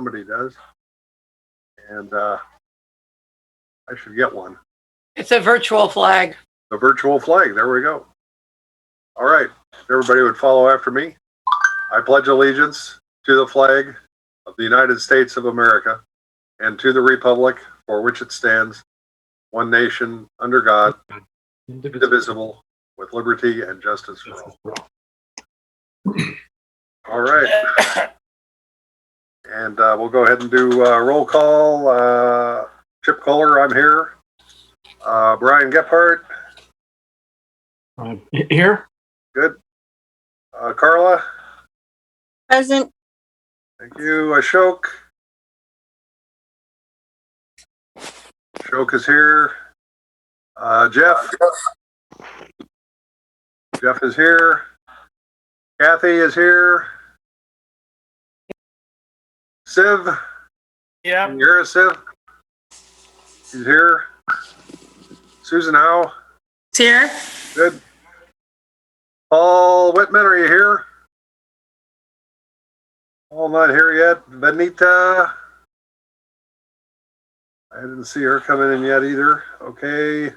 somebody does. And I should get one. It's a virtual flag. The virtual flag. There we go. All right. Everybody would follow after me. I pledge allegiance to the flag of the United States of America and to the republic for which it stands, one nation, under God, indivisible, with liberty and justice for all. All right. And we'll go ahead and do roll call. Chip Kohler, I'm here. Brian Gephardt. Here. Good. Carla. Present. Thank you. Ashok. Ashok is here. Jeff. Jeff is here. Kathy is here. Siv. Yeah. Can you hear us, Siv? She's here. Susan Howe. It's here. Good. Paul Whitman, are you here? Paul not here yet. Benita. I didn't see her coming in yet either. Okay.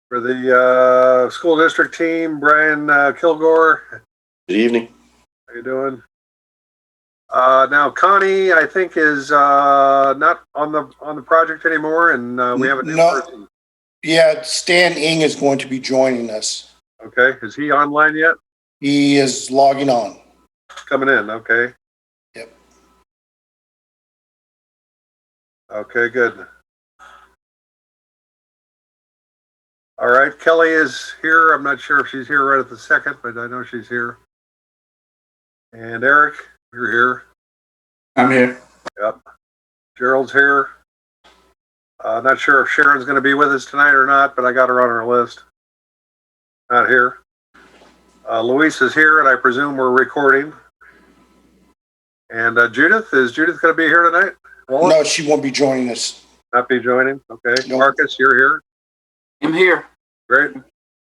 For the school district team, Brian Kilgore. Good evening. How you doing? Now Connie, I think, is not on the project anymore, and we have a new person. Yeah, Stan Ing is going to be joining us. Okay, is he online yet? He is logging on. Coming in. Okay. Yep. Okay, good. All right, Kelly is here. I'm not sure if she's here right at the second, but I know she's here. And Eric, you're here. I'm here. Yep. Gerald's here. Not sure if Sharon's going to be with us tonight or not, but I got her on our list. Not here. Luis is here, and I presume we're recording. And Judith, is Judith going to be here tonight? Wallace? No, she won't be joining us. Not be joining? Okay. Nope. Marcus, you're here. I'm here. Great.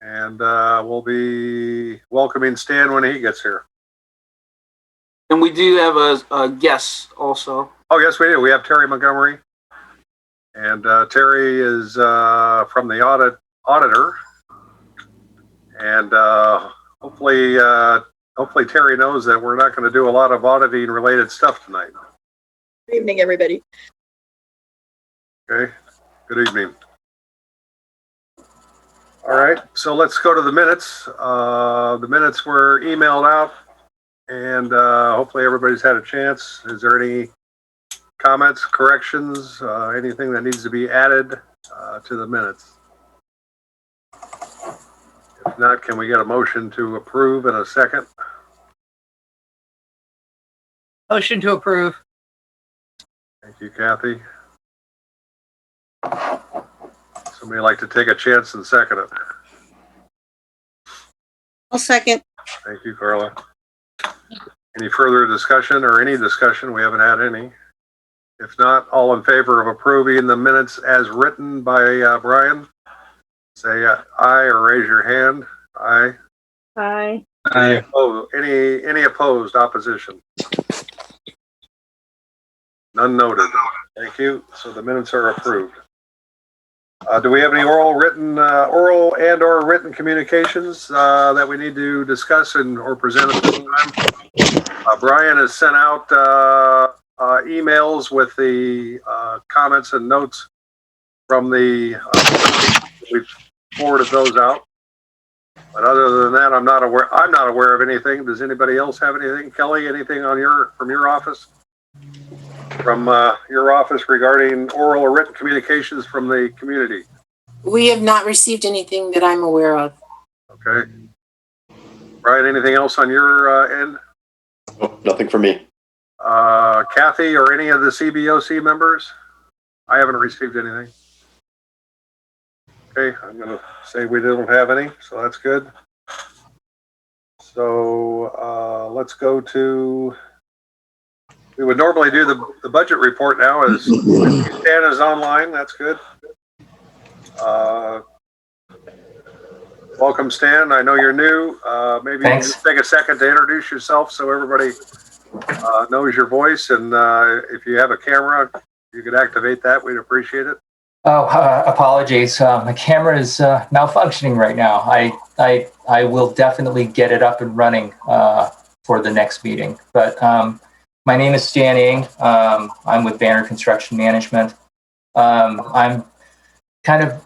And we'll be welcoming Stan when he gets here. And we do have a guest also. Oh, yes, we do. We have Terry Montgomery. And Terry is from the auditor. And hopefully Terry knows that we're not going to do a lot of auditing related stuff tonight. Good evening, everybody. Okay. Good evening. All right. So let's go to the minutes. The minutes were emailed out, and hopefully everybody's had a chance. Is there any comments, corrections, anything that needs to be added to the minutes? If not, can we get a motion to approve in a second? Motion to approve. Thank you, Kathy. Somebody like to take a chance and second it? I'll second. Thank you, Carla. Any further discussion or any discussion? We haven't had any. If not, all in favor of approving the minutes as written by Brian, say aye or raise your hand. Aye. Aye. Any opposed? Opposition? None noted. Thank you. So the minutes are approved. Do we have any oral and or written communications that we need to discuss or present at this time? Brian has sent out emails with the comments and notes from the we've forwarded those out. But other than that, I'm not aware of anything. Does anybody else have anything? Kelly, anything from your office? From your office regarding oral or written communications from the community? We have not received anything that I'm aware of. Okay. Brian, anything else on your end? Oh, nothing for me. Kathy or any of the CBOC members? I haven't received anything. Okay, I'm going to say we don't have any, so that's good. So let's go to... We would normally do the budget report now as Stan is online. That's good. Welcome, Stan. I know you're new. Maybe you can just take a second to introduce yourself so everybody knows your voice, and if you have a camera, you could activate that. We'd appreciate it. Oh, apologies. My camera is malfunctioning right now. I will definitely get it up and running for the next meeting. But my name is Stan Ing. I'm with Banner Construction Management. I'm kind of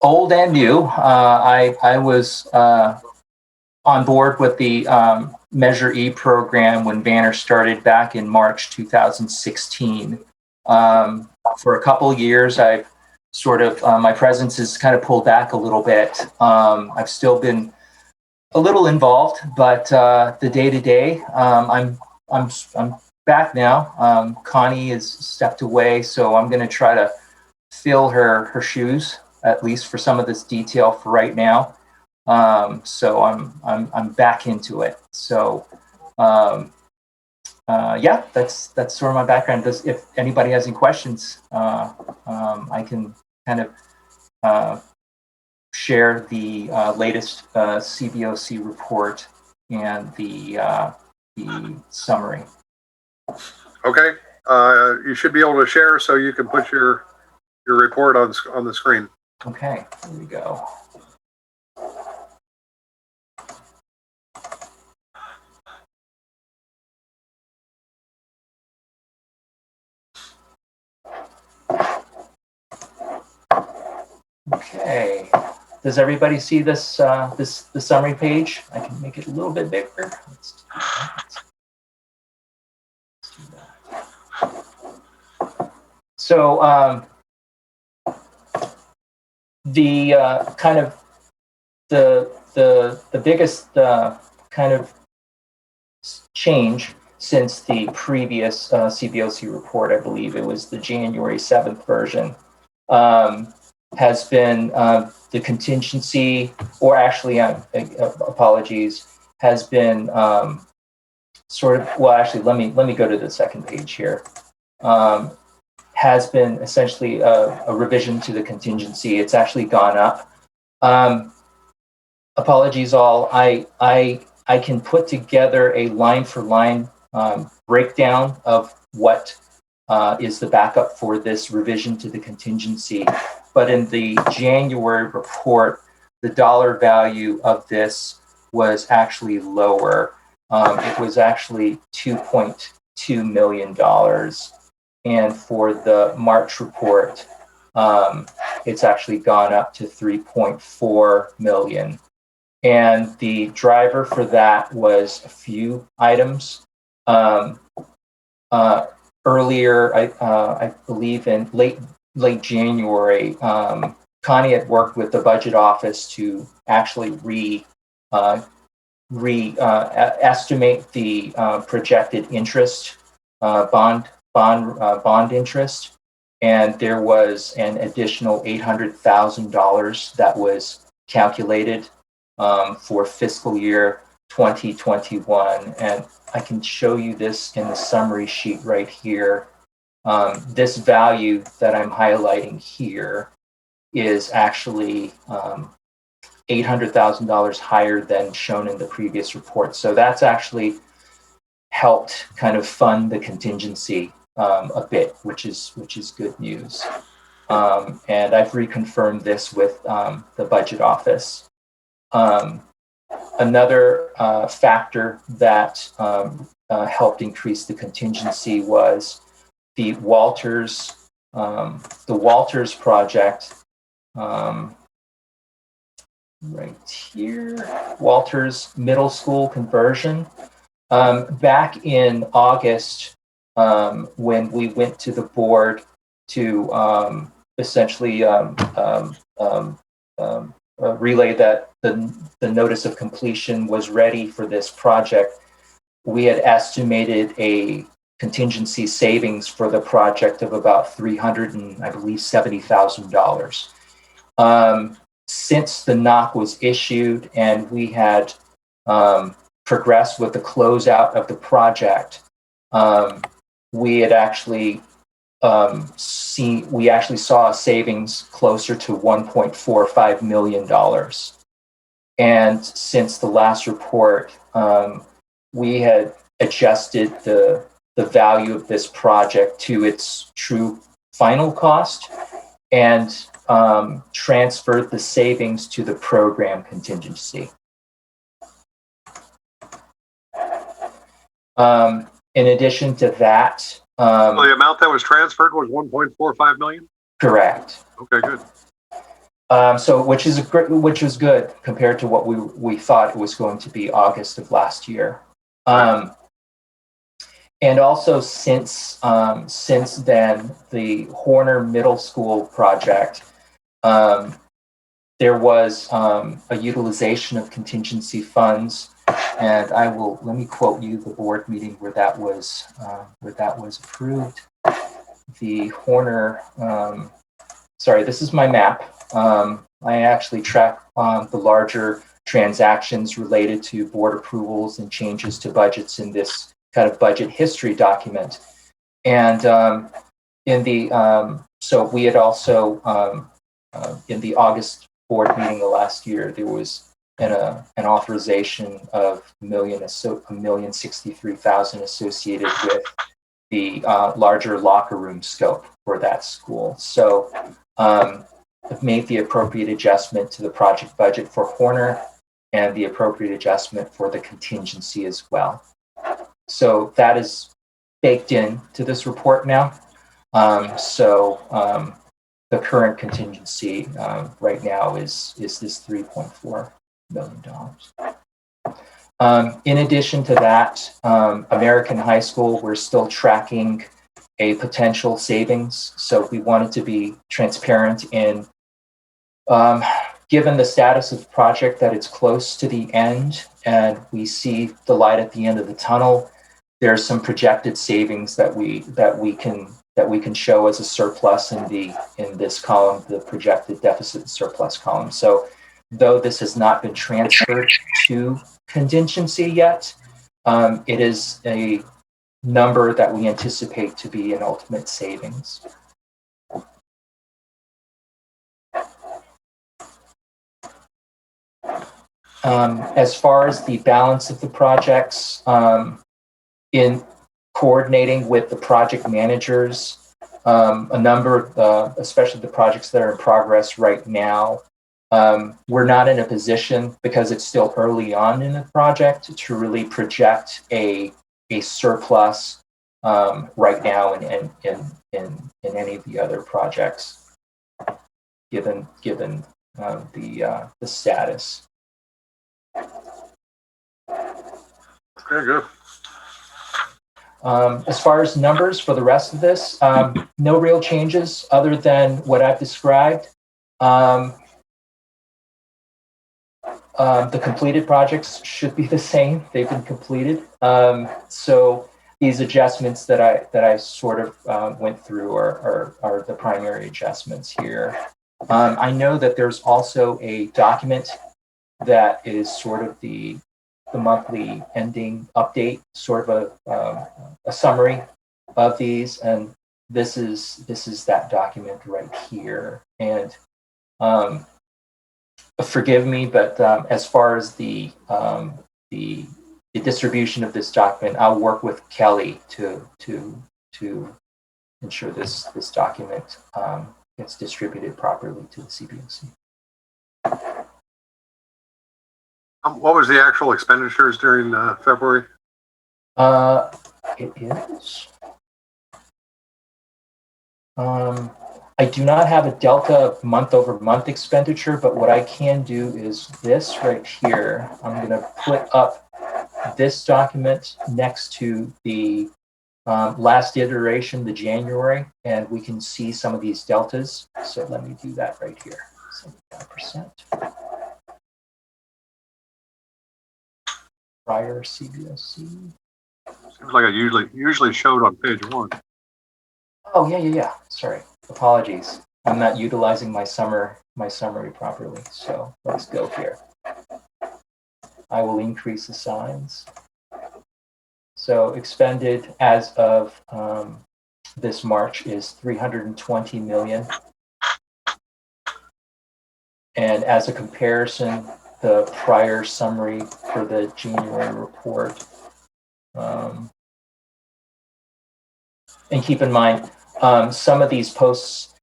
old and new. I was on board with the Measure E program when Banner started back in March 2016. For a couple of years, I've sort of my presence is kind of pulled back a little bit. I've still been a little involved, but the day to day, I'm back now. Connie has stepped away, so I'm going to try to fill her shoes, at least for some of this detail for right now. So I'm back into it. So yeah, that's sort of my background. If anybody has any questions, I can kind of share the latest CBOC report and the summary. Okay. You should be able to share, so you can put your report on the screen. Okay, here we go. Okay, does everybody see this the summary page? I can make it a little bit bigger. Let's do that. So the kind of the biggest kind of change since the previous CBOC report, I believe it was the January 7th version, has been the contingency, or actually, apologies, has been sort of, well, actually, let me go to the second page here. Has been essentially a revision to the contingency. It's actually gone up. Apologies all, I can put together a line for line breakdown of what is the backup for this revision to the contingency. But in the January report, the dollar value of this was actually lower. It was actually $2.2 million. And for the March report, it's actually gone up to 3.4 million. And the driver for that was a few items. Earlier, I believe in late January, Connie had worked with the budget office to actually estimate the projected interest, bond interest, and there was an additional $800,000 that was calculated for fiscal year 2021, and I can show you this in the summary sheet right here. This value that I'm highlighting here is actually $800,000 higher than shown in the previous report. So that's actually helped kind of fund the contingency a bit, which is good news. And I've reconfirmed this with the budget office. Another factor that helped increase the contingency was the Walters project, right here, Walters Middle School conversion. Back in August, when we went to the board to essentially relay that the notice of completion was ready for this project, we had estimated a contingency savings for the project of about $370,000. Since the knock was issued and we had progressed with the closeout of the project, we had actually we actually saw a savings closer to $1.45 million. And since the last report, we had adjusted the value of this project to its true final cost and transferred the savings to the program contingency. In addition to that, So the amount that was transferred was 1.45 million? correct. Okay, good. So which was good compared to what we thought it was going to be August of last year. And also since then, the Horner Middle School project, there was a utilization of contingency funds, and let me quote you the board meeting where that was approved. The Horner, sorry, this is my map. I actually track the larger transactions related to board approvals and changes to budgets in this kind of budget history document. And so we had also, in the August board meeting of last year, there was an authorization of $1,063,000 associated with the larger locker room scope for that school. So I've made the appropriate adjustment to the project budget for Horner and the appropriate adjustment for the contingency as well. So that is baked in to this report now. The current contingency right now is this $3.4 million. In addition to that, American High School, we're still tracking a potential savings. So we wanted to be transparent in, given the status of the project, that it's close to the end and we see the light at the end of the tunnel. There's some projected savings that we can show as a surplus in this column, the projected deficit and surplus column. So though this has not been transferred to contingency yet, it is a number that we anticipate to be an ultimate savings. As far as the balance of the projects, in coordinating with the project managers, a number of, especially the projects that are in progress right now, we're not in a position, because it's still early on in the project, to really project a surplus right now in any of the other projects, given the status. Very good. As far as numbers for the rest of this, no real changes other than what I've described. The completed projects should be the same. They've been completed. So these adjustments that I sort of went through are the primary adjustments here. I know that there's also a document that is sort of the monthly ending update, sort of a summary of these, and this is that document right here. And forgive me, but as far as the distribution of this document, I'll work with Kelly to ensure this document gets distributed properly to the CBOC. What was the actual expenditures during February? It is. I do not have a delta month over month expenditure, but what I can do is this right here. I'm going to put up this document next to the last iteration, the January, and we can see some of these deltas. So let me do that right here. 75%. Prior CBOC. Seems like it usually showed on page 1. Oh, yeah. Sorry. Apologies. I'm not utilizing my summary properly. So let's go here. I will increase the signs. So expended as of this March is $320 million. And as a comparison, the prior summary for the January report, And keep in mind, some of these posts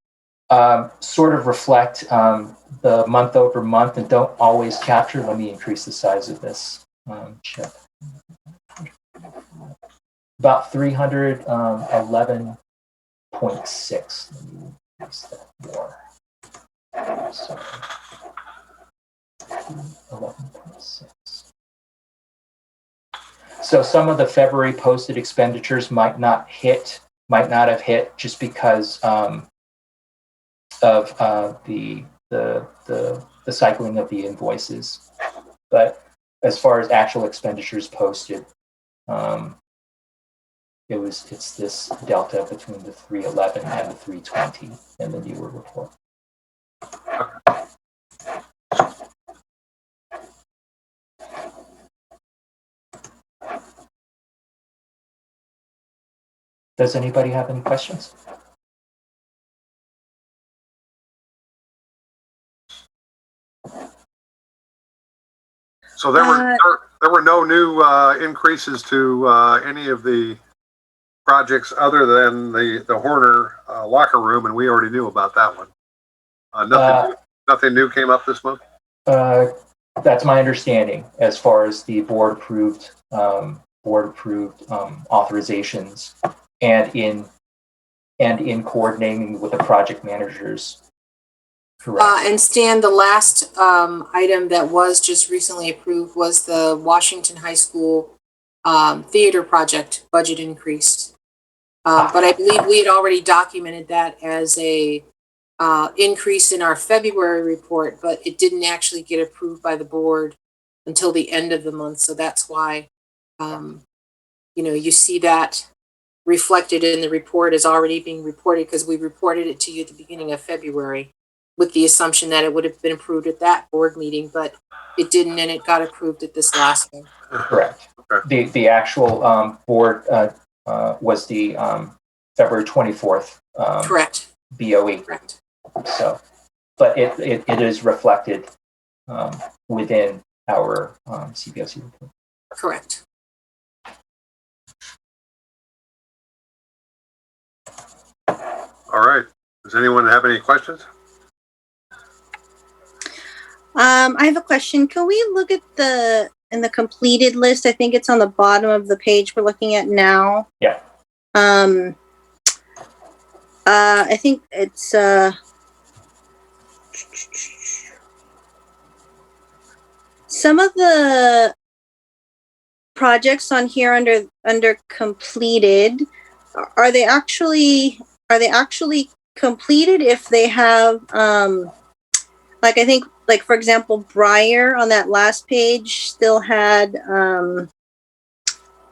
sort of reflect the month over month and don't always capture. Let me increase the size of this chip. About 311.6. Let me increase that more. So, 11.6. So some of the February posted expenditures might not have hit just because of the cycling of the invoices. But as far as actual expenditures posted, it's this delta between the 311 and the 320 in the newer report. Does anybody have any questions? So there were no new increases to any of the projects other than the Horner locker room, and we already knew about that one. Nothing new came up this month. That's my understanding as far as the board approved authorizations and in coordinating with the project managers. Correct. And Stan, the last item that was just recently approved was the Washington High School theater project budget increase. But I believe we had already documented that as a increase in our February report, but it didn't actually get approved by the board until the end of the month. So that's why, you see that reflected in the report as already being reported, because we reported it to you at the beginning of February with the assumption that it would have been approved at that board meeting, but it didn't, and it got approved at this last one. Correct. Okay. The actual board was the February 24th. Correct. BOE. Correct. So, but it is reflected within our CBOC report. Correct. All right. Does anyone have any questions? I have a question. Can we look at in the completed list? I think it's on the bottom of the page we're looking at now. Yeah. I think it's some of the projects on here under completed. Are they actually completed if they have like, I think, like, for example, Breyer on that last page still had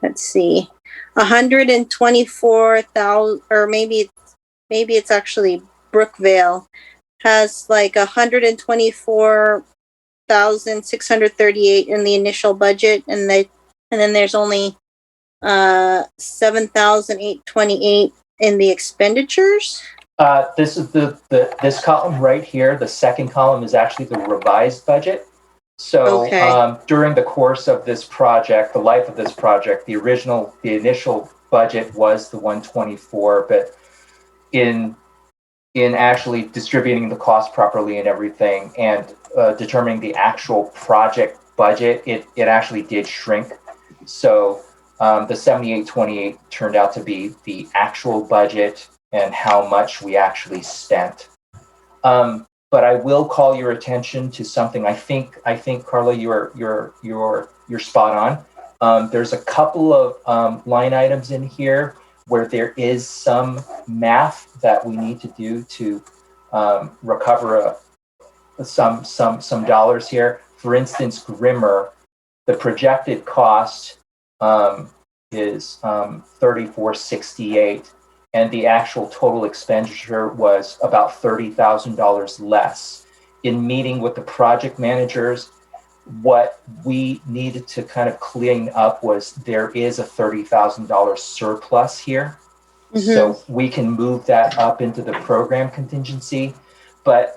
let's see, 124,000, or maybe it's actually Brookvale has like 124,638 in the initial budget, and then there's only 7,828 in the expenditures. This is this column right here. The second column is actually the revised budget. So okay. During the course of this project, the life of this project, the initial budget was the 124, but in actually distributing the cost properly and everything, and determining the actual project budget, it actually did shrink. So the 7828 turned out to be the actual budget and how much we actually spent. But I will call your attention to something. I think Carla, you're spot on. There's a couple of line items in here where there is some math that we need to do to recover some dollars here. For instance, Grimmer, the projected cost is $34.68. And the actual total expenditure was about $30,000 less. In meeting with the project managers, what we needed to kind of clean up was there is a $30,000 surplus here. Mm-hmm. So we can move that up into the program contingency. But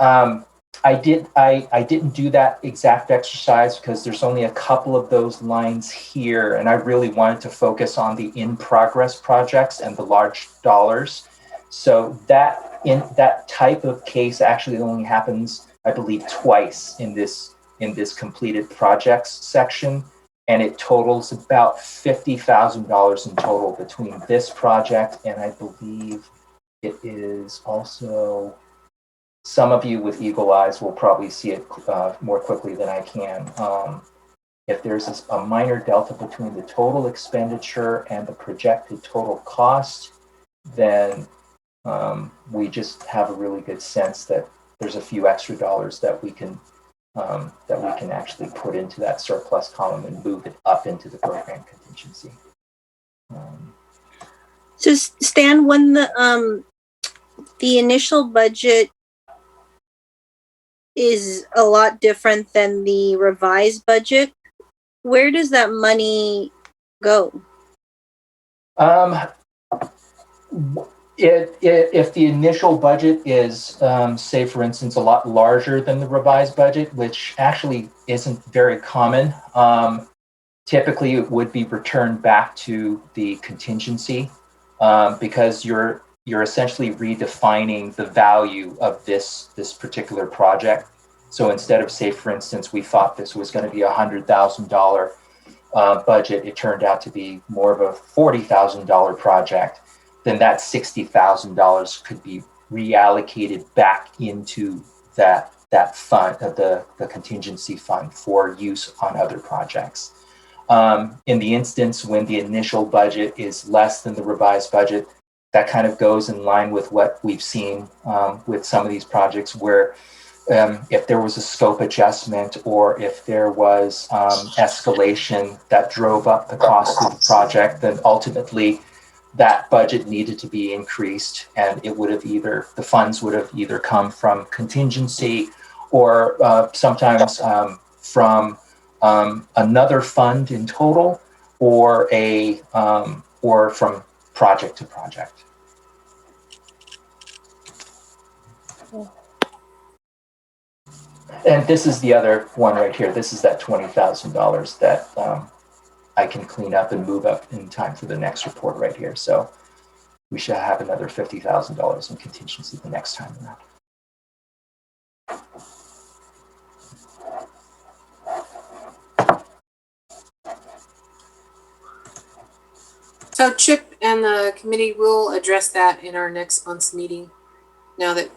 I didn't do that exact exercise because there's only a couple of those lines here, and I really wanted to focus on the in-progress projects and the large dollars. So that in that type of case actually only happens, I believe, twice in this completed projects section, and it totals about $50,000 in total between this project and I believe it is also. Some of you with eagle eyes will probably see it more quickly than I can. If there's a minor delta between the total expenditure and the projected total cost, then we just have a really good sense that there's a few extra dollars that we can actually put into that surplus column and move it up into the program contingency. So Stan, when the initial budget is a lot different than the revised budget, where does that money go? If the initial budget is, say, for instance, a lot larger than the revised budget, which actually isn't very common, typically it would be returned back to the contingency because you're essentially redefining the value of this particular project. So instead of, say, for instance, we thought this was going to be $100,000 budget, it turned out to be more of a $40,000 project. Then that $60,000 could be reallocated back into that fund, the contingency fund, for use on other projects. In the instance when the initial budget is less than the revised budget, that kind of goes in line with what we've seen with some of these projects where if there was a scope adjustment or if there was escalation that drove up the cost of the project, then ultimately that budget needed to be increased, and the funds would have either come from contingency or sometimes from another fund in total, or from project to project. And this is the other one right here. This is that $20,000 that I can clean up and move up in time for the next report right here. So we should have another $50,000 in contingency the next time around. So Chip and the committee will address that in our next month's meeting. Now that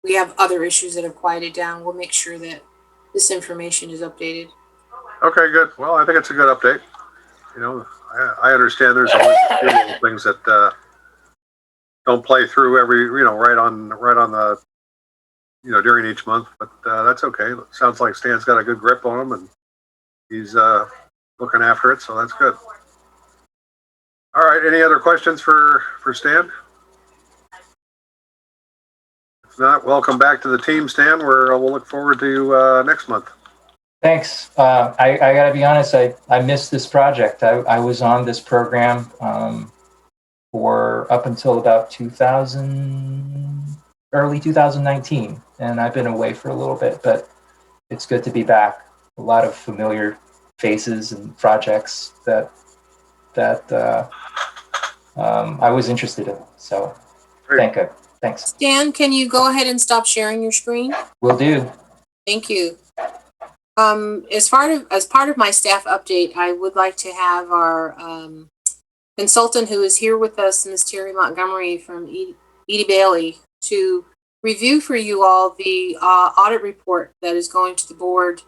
we have other issues that have quieted down, we'll make sure that this information is updated. Okay, good. Well, I think it's a good update. You know, I understand there's always a few little things that don't play through right on the, during each month, but that's okay. It sounds like Stan's got a good grip on them and he's looking after it, so that's good. All right, any other questions for Stan? If not, welcome back to the team, Stan. We'll look forward to next month. Thanks. I got to be honest, I missed this project. I was on this program for up until about early 2019, and I've been away for a little bit, but it's good to be back. A lot of familiar faces and projects that I was interested in. So thanks. Stan, can you go ahead and stop sharing your screen? Will do. Thank you. As part of my staff update, I would like to have our consultant who is here with us, Ms. Terry Montgomery from Edie Bailey, to review for you all the audit report that is going to the board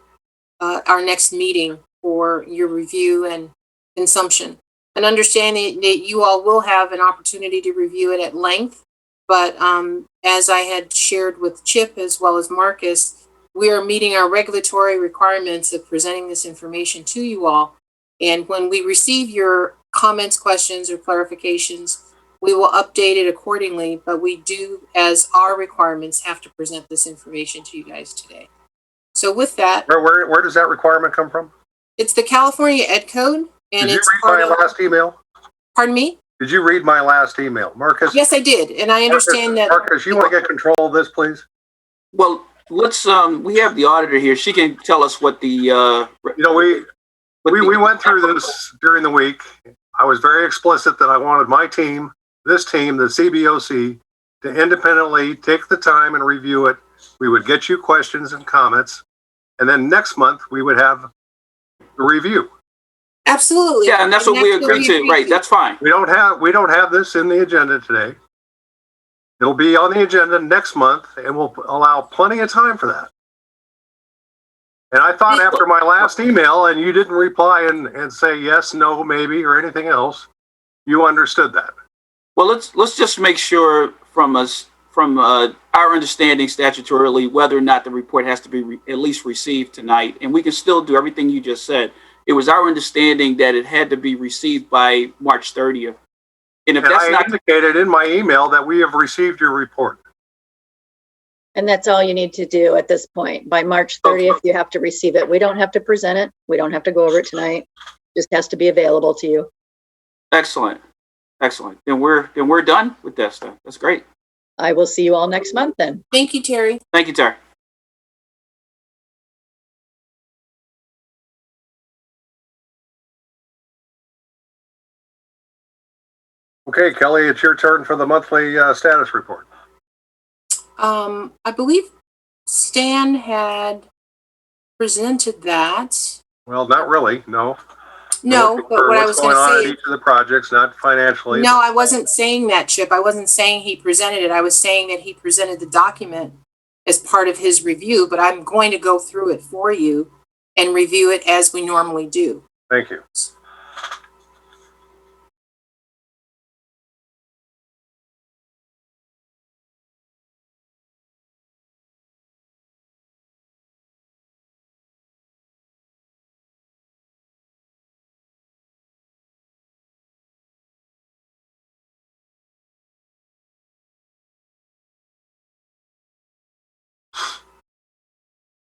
our next meeting for your review and consumption. And understanding that you all will have an opportunity to review it at length, but as I had shared with Chip as well as Marcus, we are meeting our regulatory requirements of presenting this information to you all. And when we receive your comments, questions, or clarifications, we will update it accordingly, but we do, as our requirements, have to present this information to you guys today. So with that, Where does that requirement come from? it's the California Ed Code, and Did you it's read my last email? Pardon me? Did you read my last email, Marcus? Yes, I did, and I understand that. Marcus, you want to get control of this, please? Well, let's, we have the auditor here. She can tell us what the, We went through this during the week. I was very explicit that I wanted my team, this team, the CBOC, to independently take the time and review it. We would get you questions and comments. And then next month we would have the review. Absolutely. Yeah, and that's what we agreed to. Right, that's fine. We don't have this in the agenda today. It'll be on the agenda next month, and we'll allow plenty of time for that. And I thought after my last email, and you didn't reply and say yes, no, maybe, or anything else, you understood that. Well, let's just make sure from our understanding statutorily whether or not the report has to be at least received tonight, and we can still do everything you just said. It was our understanding that it had to be received by March 30th. And if that's not indicated in my email that we have received your report. And that's all you need to do at this point. By March 30th, you have to receive it. We don't have to present it. We don't have to go over it tonight. It just has to be available to you. excellent. Then we're done with that stuff. That's great. I will see you all next month then. Thank you, Terry. Thank you, Terry. Okay, Kelly, it's your turn for the monthly status report. I believe Stan had presented that. Well, not really, no. No, but what I was going to say. Each of the projects, not financially. No, I wasn't saying that, Chip. I wasn't saying he presented it. I was saying that he presented the document as part of his review, but I'm going to go through it for you and review it as we normally do. Thank you.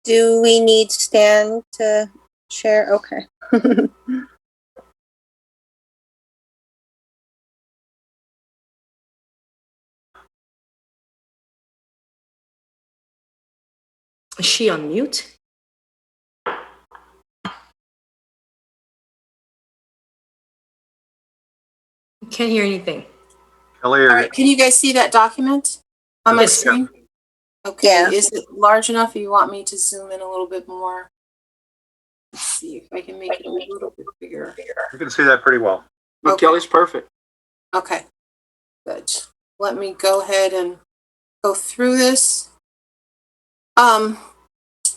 Do we need Stan to share? Okay. Is she on mute? Can't hear anything. Kelly, All right, can you guys see that document on my screen? Okay, Yeah. is it large enough or you want me to zoom in a little bit more? Let's see if I can make it a little bit bigger. you can see that pretty well. Well, Okay. Kelly's perfect. Okay, good. Let me go ahead and go through this.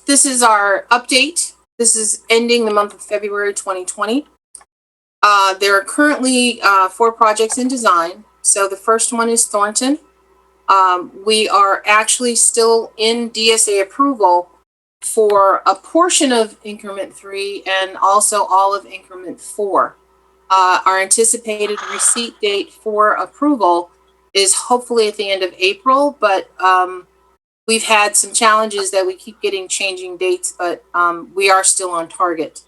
This is our update. This is ending the month of February 2020. There are currently 4 projects in design. So the first one is Thornton. We are actually still in DSA approval for a portion of increment 3 and also all of increment 4. Our anticipated receipt date for approval is hopefully at the end of April, but we've had some challenges that we keep getting changing dates, but we are still on target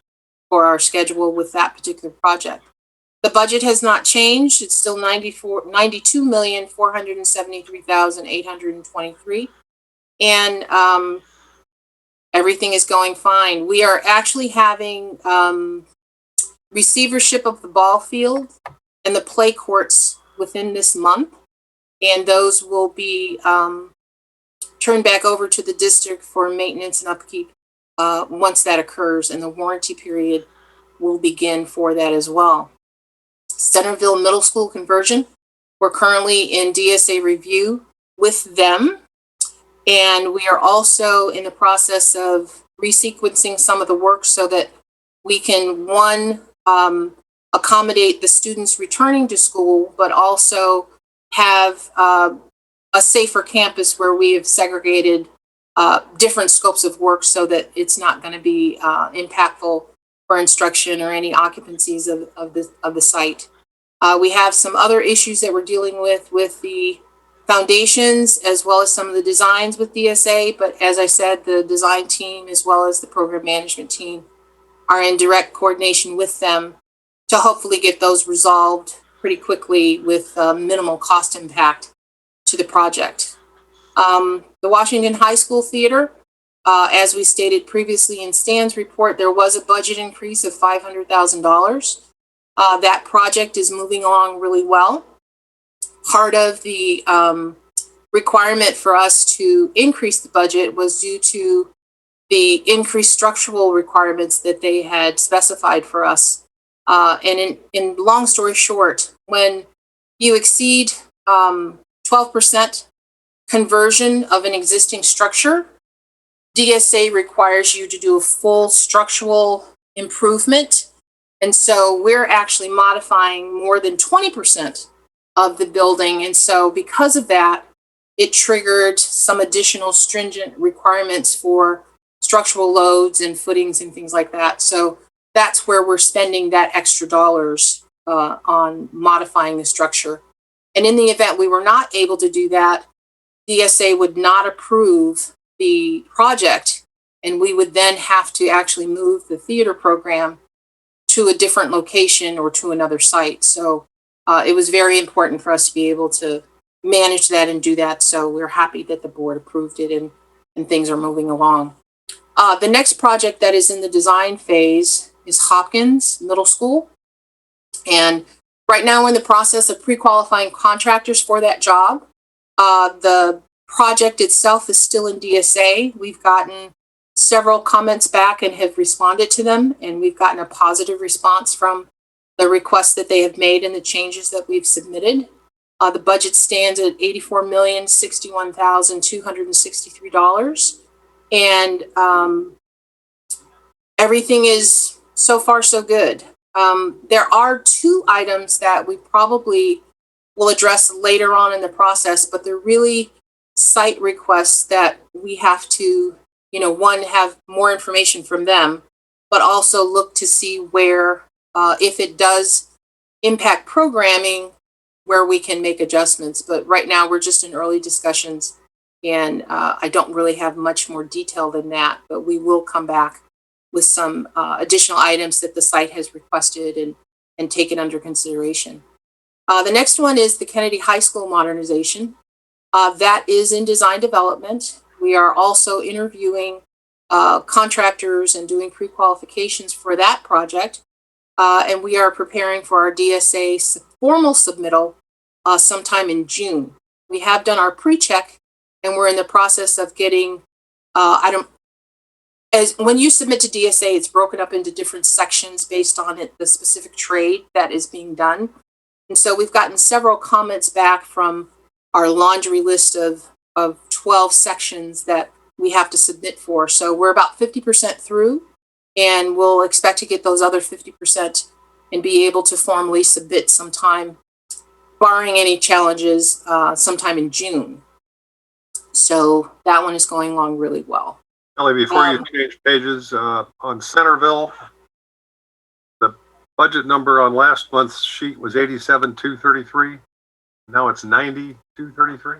for our schedule with that particular project. The budget has not changed. It's still $92,473,823. And everything is going fine. We are actually having receivership of the ball field and the play courts within this month. And those will be turned back over to the district for maintenance and upkeep once that occurs. And the warranty period will begin for that as well. Centerville Middle School conversion. We're currently in DSA review with them. And we are also in the process of resequencing some of the work so that we can, one, accommodate the students returning to school, but also have a safer campus where we have segregated different scopes of work so that it's not going to be impactful for instruction or any occupancies of the site. We have some other issues that we're dealing with the foundations as well as some of the designs with DSA. But as I said, the design team as well as the program management team are in direct coordination with them to hopefully get those resolved pretty quickly with minimal cost impact to the project. The Washington High School Theater, As we stated previously in Stan's report, there was a budget increase of $500,000. That project is moving along really well. Part of the requirement for us to increase the budget was due to the increased structural requirements that they had specified for us. And in long story short, when you exceed 12% conversion of an existing structure, DSA requires you to do a full structural improvement. And so we're actually modifying more than 20% of the building. And so because of that, it triggered some additional stringent requirements for structural loads and footings and things like that. So that's where we're spending that extra dollars on modifying the structure. And in the event we were not able to do that, DSA would not approve the project, and we would then have to actually move the theater program to a different location or to another site. So it was very important for us to be able to manage that and do that. So we're happy that the board approved it and things are moving along. The next project that is in the design phase is Hopkins Middle School. And right now we're in the process of pre-qualifying contractors for that job. The project itself is still in DSA. We've gotten several comments back and have responded to them, and we've gotten a positive response from the requests that they have made and the changes that we've submitted. The budget stands at $84,061,263. And everything is so far so good. There are two items that we probably will address later on in the process, but they're really site requests that we have to, one, have more information from them, but also look to see where, if it does impact programming, where we can make adjustments. But right now we're just in early discussions, and I don't really have much more detail than that, but we will come back with some additional items that the site has requested and taken under consideration. The next one is the Kennedy High School modernization. That is in design development. We are also interviewing contractors and doing pre-qualifications for that project. And we are preparing for our DSA formal submittal sometime in June. We have done our pre-check, and we're in the process of getting, when you submit to DSA, it's broken up into different sections based on the specific trade that is being done. And so we've gotten several comments back from our laundry list of 12 sections that we have to submit for. So we're about 50% through, and we'll expect to get those other 50% and be able to formally submit sometime, barring any challenges, sometime in June. So that one is going along really well. Kelly, before you change pages, on Centerville, the budget number on last month's sheet was 87,233. Now it's 90,233.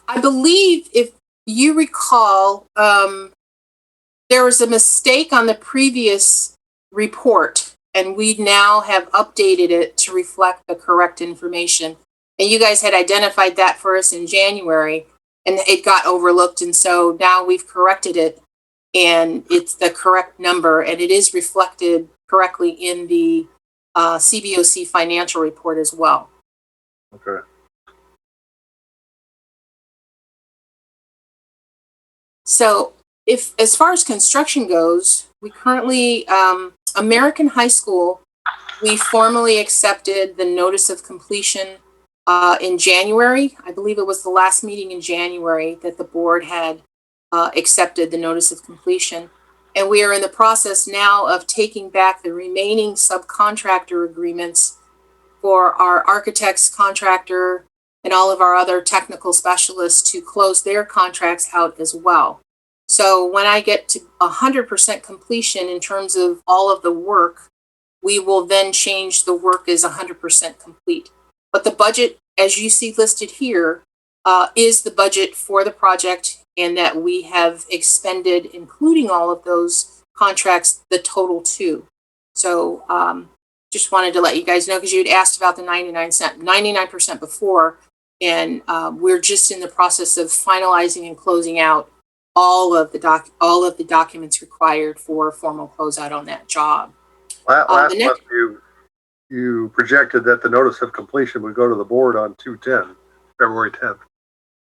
I believe, if you recall, there was a mistake on the previous report, and we now have updated it to reflect the correct information. And you guys had identified that for us in January, and it got overlooked. And so now we've corrected it, and it's the correct number, and it is reflected correctly in the CBOC financial report as well. Okay. So as far as construction goes, we currently, American High School, we formally accepted the notice of completion in January. I believe it was the last meeting in January that the board had accepted the notice of completion. And we are in the process now of taking back the remaining subcontractor agreements for our architects, contractor, and all of our other technical specialists to close their contracts out as well. So when I get to 100% completion in terms of all of the work, we will then change the work as 100% complete. But the budget, as you see listed here, is the budget for the project, and that we have expended, including all of those contracts, the total too. So just wanted to let you guys know, because you had asked about the 99% before, and we're just in the process of finalizing and closing out all of the documents required for a formal closeout on that job. Last the next- month, you projected that the notice of completion would go to the board on 2/10, February 10th.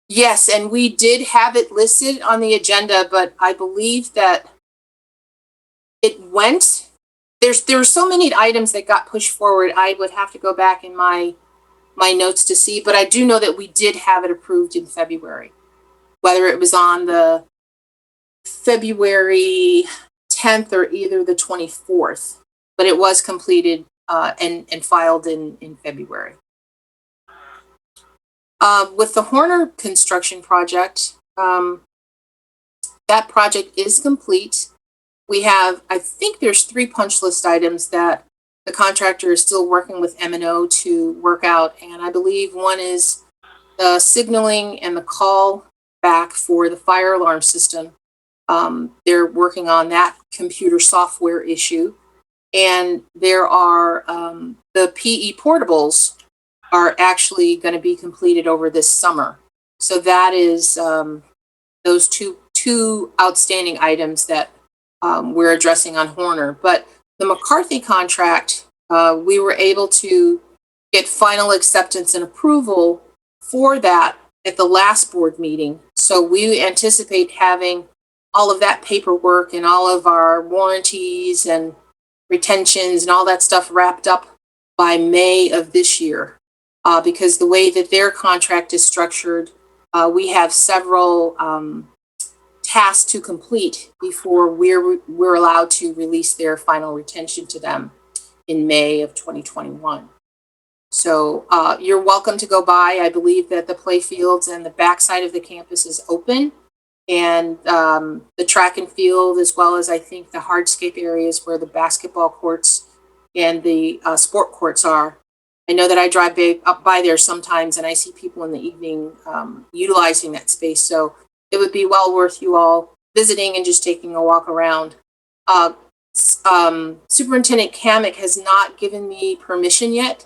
Yes, and we did have it listed on the agenda, but I believe that it went. There were so many items that got pushed forward. I would have to go back in my notes to see, but I do know that we did have it approved in February. Whether it was on the February 10th or either the 24th, but it was completed and filed in February. With the Horner construction project, that project is complete. We have, I think there's 3 punch list items that the contractor is still working with M&O to work out. And I believe one is the signaling and the call back for the fire alarm system. They're working on that computer software issue. And there are the PE portables are actually going to be completed over this summer. So that is those two outstanding items that we're addressing on Horner. But the McCarthy contract, we were able to get final acceptance and approval for that at the last board meeting. So we anticipate having all of that paperwork and all of our warranties and retentions and all that stuff wrapped up by May of this year. Because the way that their contract is structured, we have several tasks to complete before we're allowed to release their final retention to them in May of 2021. So you're welcome to go by. I believe that the play fields and the backside of the campus is open, and the track and field, as well as I think the hardscape areas where the basketball courts and the sport courts are. I know that I drive up by there sometimes and I see people in the evening utilizing that space. So it would be well worth you all visiting and just taking a walk around. Superintendent Kamick has not given me permission yet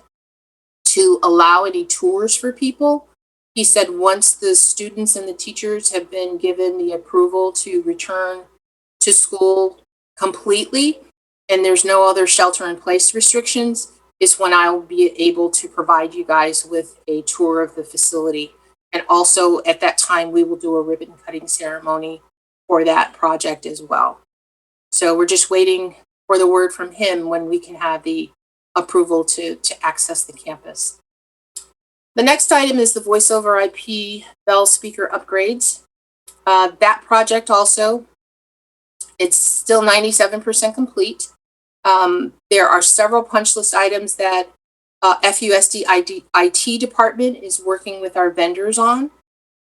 to allow any tours for people. He said once the students and the teachers have been given the approval to return to school completely and there's no other shelter in place restrictions, is when I'll be able to provide you guys with a tour of the facility. And also at that time, we will do a ribbon cutting ceremony for that project as well. So we're just waiting for the word from him when we can have the approval to access the campus. The next item is the Voiceover IP Bell speaker upgrades. That project also, it's still 97% complete. There are several punch list items that FUSD IT department is working with our vendors on.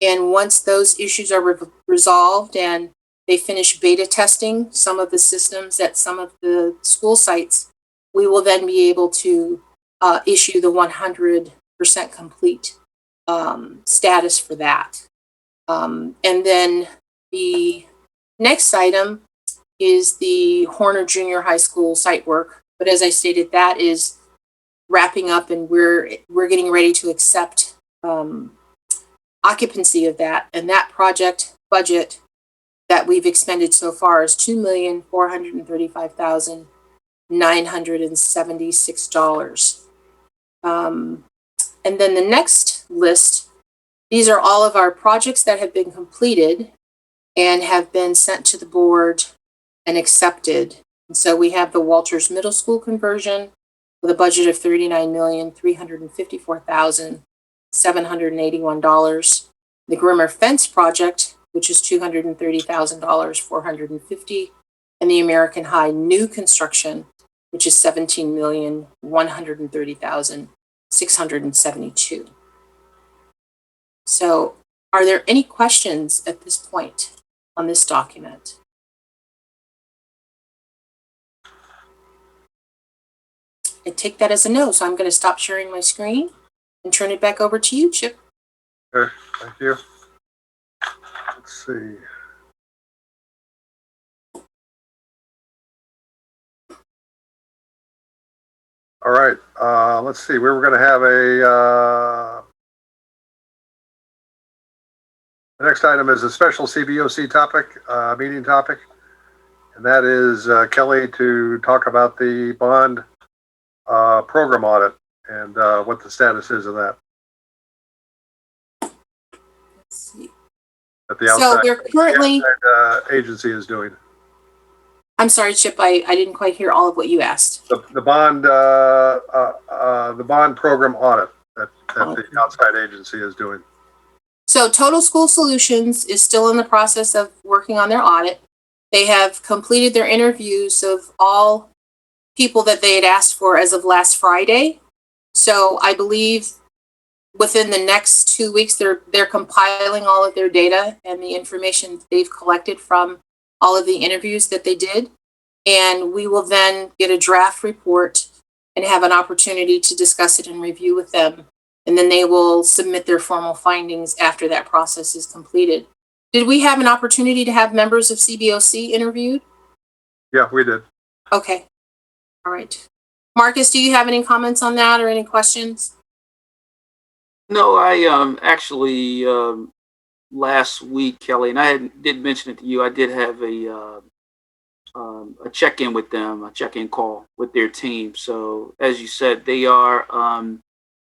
And once those issues are resolved and they finish beta testing some of the systems at some of the school sites, we will then be able to issue the 100% complete status for that. And then the next item is the Horner Junior High School site work. But as I stated, that is wrapping up and we're getting ready to accept occupancy of that. And that project budget that we've expended so far is $2,435,976. And then the next list, these are all of our projects that have been completed and have been sent to the board and accepted. And so we have the Walters Middle School conversion with a budget of $39,354,781. The Grimmer Fence project, which is $230,450, and the American High new construction, which is $17,130,672. So, are there any questions at this point on this document? I take that as a no, so I'm going to stop sharing my screen and turn it back over to you, Chip. Okay, thank you. Let's see. All right, let's see. We were going to have The next item is a special CBOC topic, meeting topic. And that is Kelly to talk about the bond program audit and what the status is of that. Let's see. That the So outside, we're currently, agency is doing. I'm sorry, Chip, I didn't quite hear all of what you asked. The bond program audit that the outside agency is doing. So Total School Solutions is still in the process of working on their audit. They have completed their interviews of all people that they had asked for as of last Friday. So I believe within the next 2 weeks, they're compiling all of their data and the information they've collected from all of the interviews that they did. And we will then get a draft report and have an opportunity to discuss it and review with them. And then they will submit their formal findings after that process is completed. Did we have an opportunity to have members of CBOC interviewed? Yeah, we did. Okay. All right. Marcus, do you have any comments on that or any questions? No, I actually last week, Kelly, and I did mention it to you. I did have a check-in with them, a check-in call with their team. So as you said, they are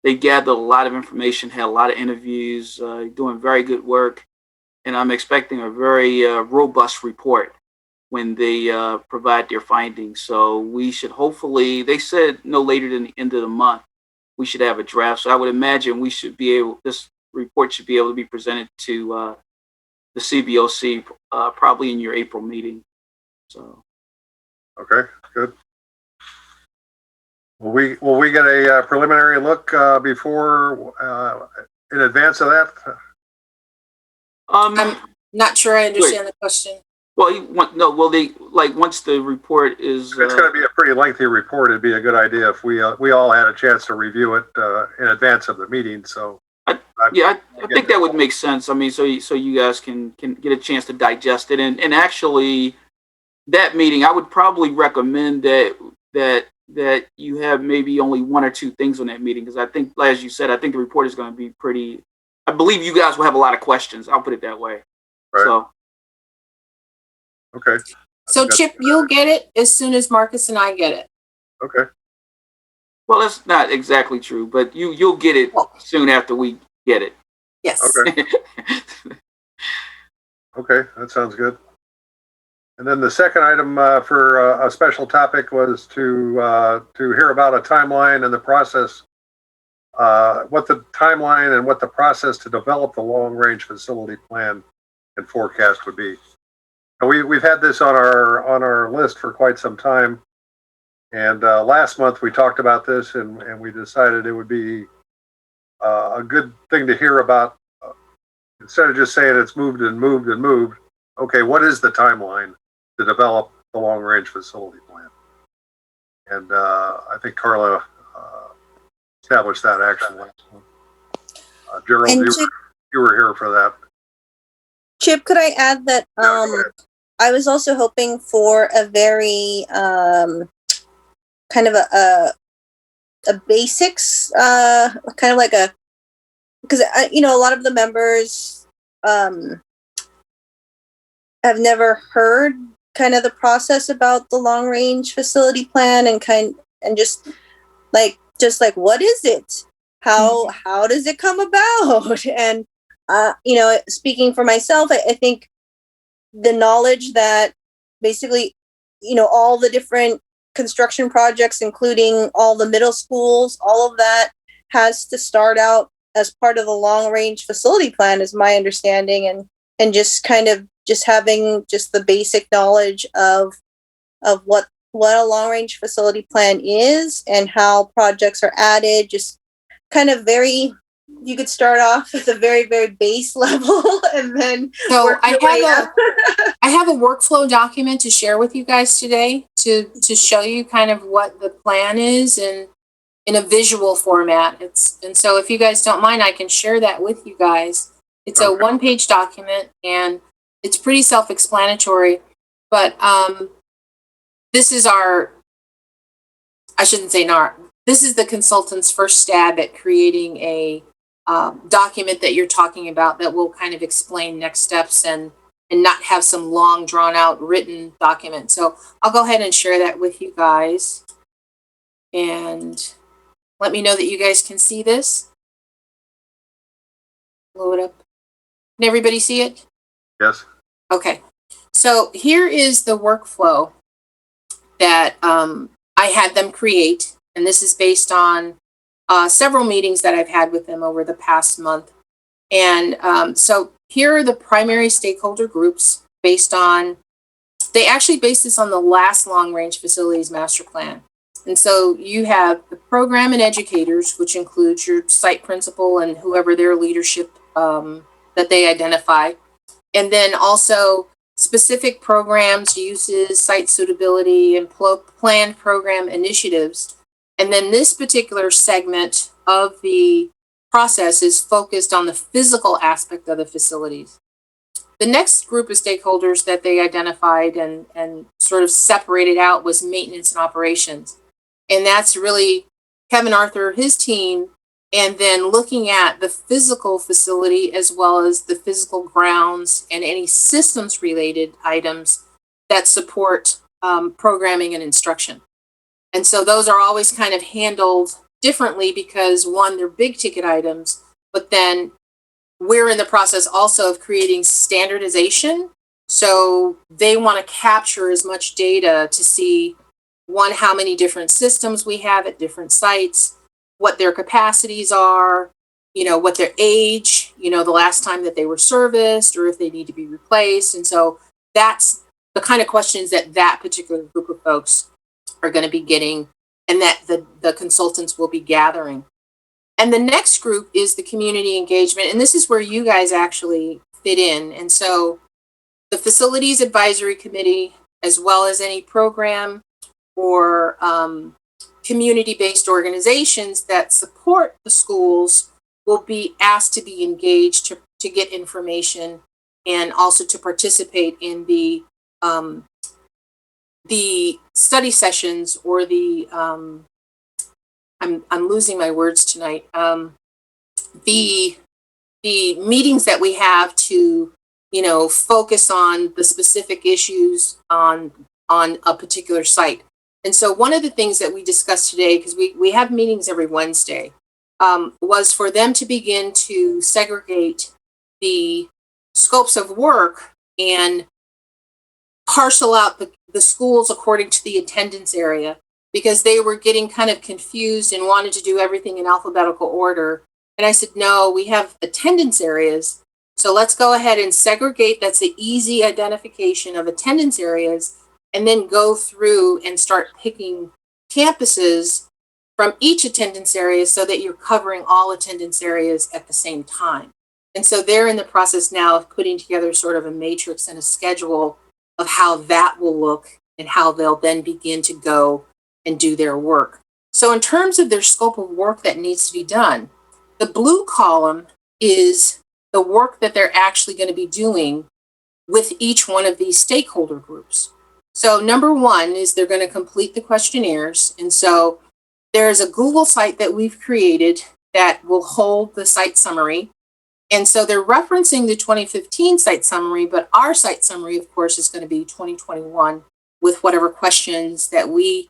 they gathered a lot of information, had a lot of interviews, doing very good work, and I'm expecting a very robust report when they provide their findings. So we should hopefully, they said no later than the end of the month, we should have a draft. So I would imagine we should be able, this report should be able to be presented to the CBOC probably in your April meeting. So. Okay, good. Will we get a preliminary look before in advance of that? I'm not sure I understand the question. Well, once the report is. It's going to be a pretty lengthy report. It'd be a good idea if we all had a chance to review it in advance of the meeting. So. I think that would make sense. I mean, so you guys can get a chance to digest it, and actually, that meeting I would probably recommend that you have maybe only one or two things on that meeting, because I think, as you said, I think the report is going to be pretty. I believe you guys will have a lot of questions. I'll put it that way. Right. So. Okay. So Chip, you'll get it as soon as Marcus and I get it. Okay. Well, that's not exactly true, but you'll get it soon after we get it. Yes. Okay. Okay, that sounds good. And then the second item for a special topic was to hear about a timeline and the process, what the timeline and what the process to develop the long-range facility plan and forecast would be. And we've had this on our list for quite some time. And last month we talked about this, and we decided it would be a good thing to hear about. Instead of just saying it's moved and moved and moved, okay, what is the timeline to develop the long-range facility plan? And I think Carla established that action last month. Gerald, you were here for that. Chip, could I add that I was also hoping for a very kind of a basics, kind of like a, because a lot of the members have never heard kind of the process about the long range facility plan and just like what is it? How does it come about? And speaking for myself, I think the knowledge that basically, all the different construction projects, including all the middle schools, all of that has to start out as part of the long range facility plan is my understanding, and just kind of just having just the basic knowledge of what a long range facility plan is and how projects are added, just kind of you could start off at the very, very base level and then so I have a workflow document to share with you guys today to show you kind of what the plan is and in a visual format. And so if you guys don't mind, I can share that with you guys. It's a one-page document and it's pretty self-explanatory, but this is this is the consultant's first stab at creating a document that you're talking about that will kind of explain next steps and not have some long drawn out written document. So I'll go ahead and share that with you guys. And let me know that you guys can see this. Blow it up. Can everybody see it? Yes. Okay. So here is the workflow that I had them create. And this is based on several meetings that I've had with them over the past month. And so here are the primary stakeholder groups based on, they actually based this on the last long range facilities master plan. And so you have the program and educators, which includes your site principal and whoever their leadership that they identify. And then also specific programs, uses, site suitability, and planned program initiatives. And then this particular segment of the process is focused on the physical aspect of the facilities. The next group of stakeholders that they identified and sort of separated out was maintenance and operations. And that's really Kevin Arthur, his team, and then looking at the physical facility as well as the physical grounds and any systems related items that support programming and instruction. And so those are always kind of handled differently because one, they're big ticket items, but then we're in the process also of creating standardization. So they want to capture as much data to see, one, how many different systems we have at different sites, what their capacities are, what their age, the last time that they were serviced or if they need to be replaced. And so that's the kind of questions that particular group of folks are going to be getting and that the consultants will be gathering. And the next group is the community engagement. And this is where you guys actually fit in. And so the facilities advisory committee, as well as any program or community-based organizations that support the schools, will be asked to be engaged to get information and also to participate in the study sessions or the I'm losing my words tonight. The meetings that we have to focus on the specific issues on a particular site. And so one of the things that we discussed today, because we have meetings every Wednesday, was for them to begin to segregate the scopes of work and parcel out the schools according to the attendance area, because they were getting kind of confused and wanted to do everything in alphabetical order. And I said, no, we have attendance areas. So let's go ahead and segregate. That's the easy identification of attendance areas, and then go through and start picking campuses from each attendance area so that you're covering all attendance areas at the same time. And so they're in the process now of putting together sort of a matrix and a schedule of how that will look and how they'll then begin to go and do their work. So in terms of their scope of work that needs to be done, the blue column is the work that they're actually going to be doing with each one of these stakeholder groups. So number one is they're going to complete the questionnaires. And so there's a Google site that we've created that will hold the site summary. And so they're referencing the 2015 site summary, but our site summary, of course, is going to be 2021 with whatever questions that we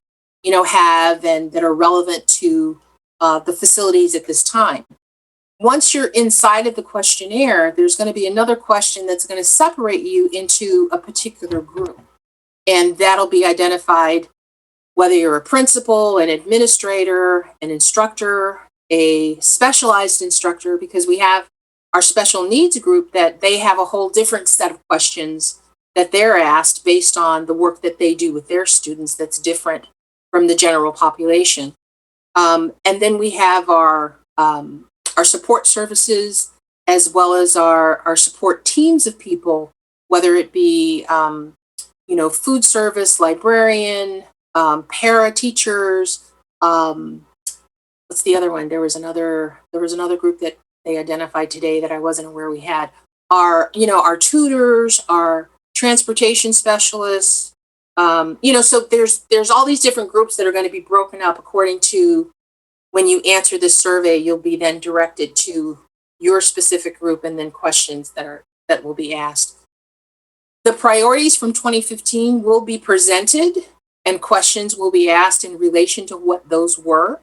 have and that are relevant to the facilities at this time. Once you're inside of the questionnaire, there's going to be another question that's going to separate you into a particular group. And that'll be identified whether you're a principal, an administrator, an instructor, a specialized instructor, because we have our special needs group that they have a whole different set of questions that they're asked based on the work that they do with their students that's different from the general population. And then we have our support services, as well as our support teams of people, whether it be food service, librarian, para teachers. What's the other one? There was another group that they identified today that I wasn't aware we had. Our tutors, our transportation specialists. So there's all these different groups that are going to be broken up according to when you answer this survey. You'll be then directed to your specific group and then questions that will be asked. The priorities from 2015 will be presented and questions will be asked in relation to what those were.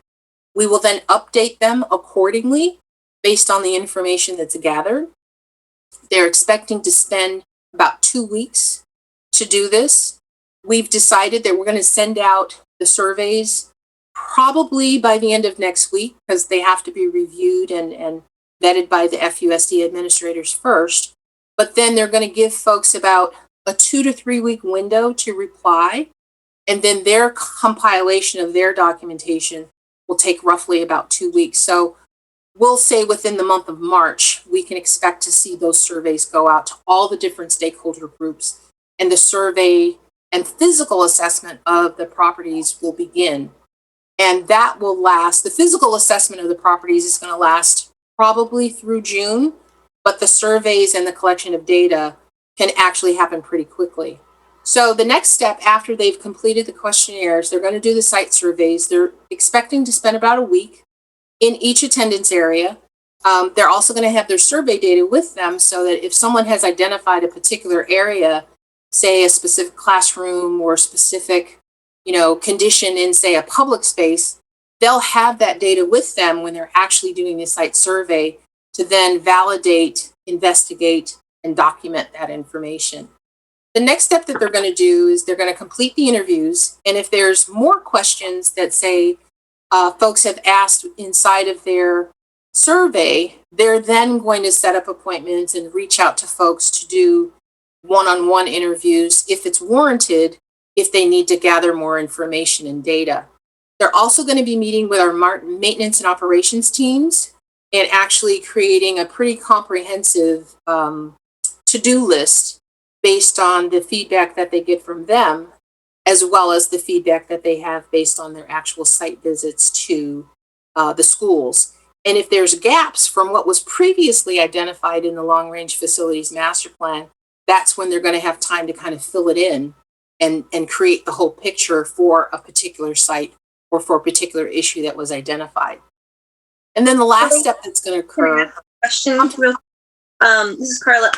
We will then update them accordingly based on the information that's gathered. They're expecting to spend about 2 weeks to do this. We've decided that we're going to send out the surveys probably by the end of next week because they have to be reviewed and vetted by the FUSD administrators first. But then they're going to give folks about a 2 to 3 week window to reply. And then their compilation of their documentation will take roughly about 2 weeks. So we'll say within the month of March, we can expect to see those surveys go out to all the different stakeholder groups, and the survey and physical assessment of the properties will begin. And that will last, the physical assessment of the properties is going to last probably through June, but the surveys and the collection of data can actually happen pretty quickly. So the next step after they've completed the questionnaires, they're going to do the site surveys. They're expecting to spend about a week in each attendance area. They're also going to have their survey data with them so that if someone has identified a particular area, say a specific classroom or a specific, condition in, say, a public space, they'll have that data with them when they're actually doing the site survey to then validate, investigate, and document that information. The next step that they're going to do is they're going to complete the interviews. And if there's more questions that, say, folks have asked inside of their survey, they're then going to set up appointments and reach out to folks to do one-on-one interviews if it's warranted, if they need to gather more information and data. They're also going to be meeting with our maintenance and operations teams and actually creating a pretty comprehensive to-do list based on the feedback that they get from them, as well as the feedback that they have based on their actual site visits to the schools. And if there's gaps from what was previously identified in the long-range facilities master plan, that's when they're going to have time to kind of fill it in and create the whole picture for a particular site or for a particular issue that was identified. And then the last step that's going to occur. Question, this is Carla.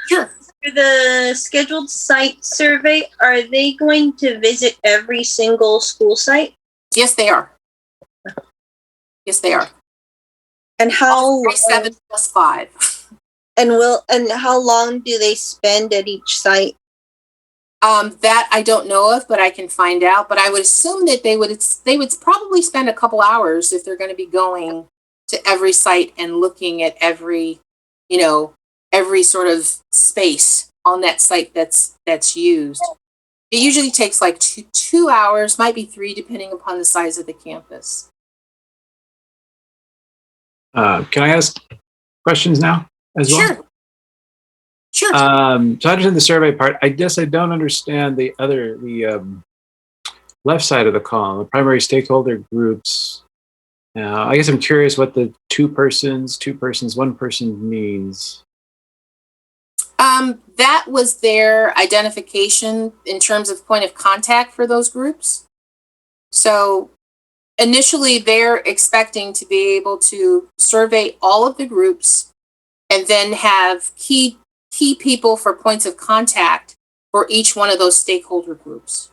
Sure. For the scheduled site survey, are they going to visit every single school site? Yes, they are. Yes, they are. And how 7 plus 5. And how long do they spend at each site? That I don't know of, but I can find out. But I would assume that they would probably spend a couple hours if they're going to be going to every site and looking at every sort of space on that site that's used. It usually takes like two hours, might be 3, depending upon the size of the campus. Can I ask questions now as well? Sure. Sure. So I understand the survey part. I guess I don't understand the left side of the column, the primary stakeholder groups. I guess I'm curious what the two persons, one person means. That was their identification in terms of point of contact for those groups. So initially, they're expecting to be able to survey all of the groups and then have key people for points of contact for each one of those stakeholder groups.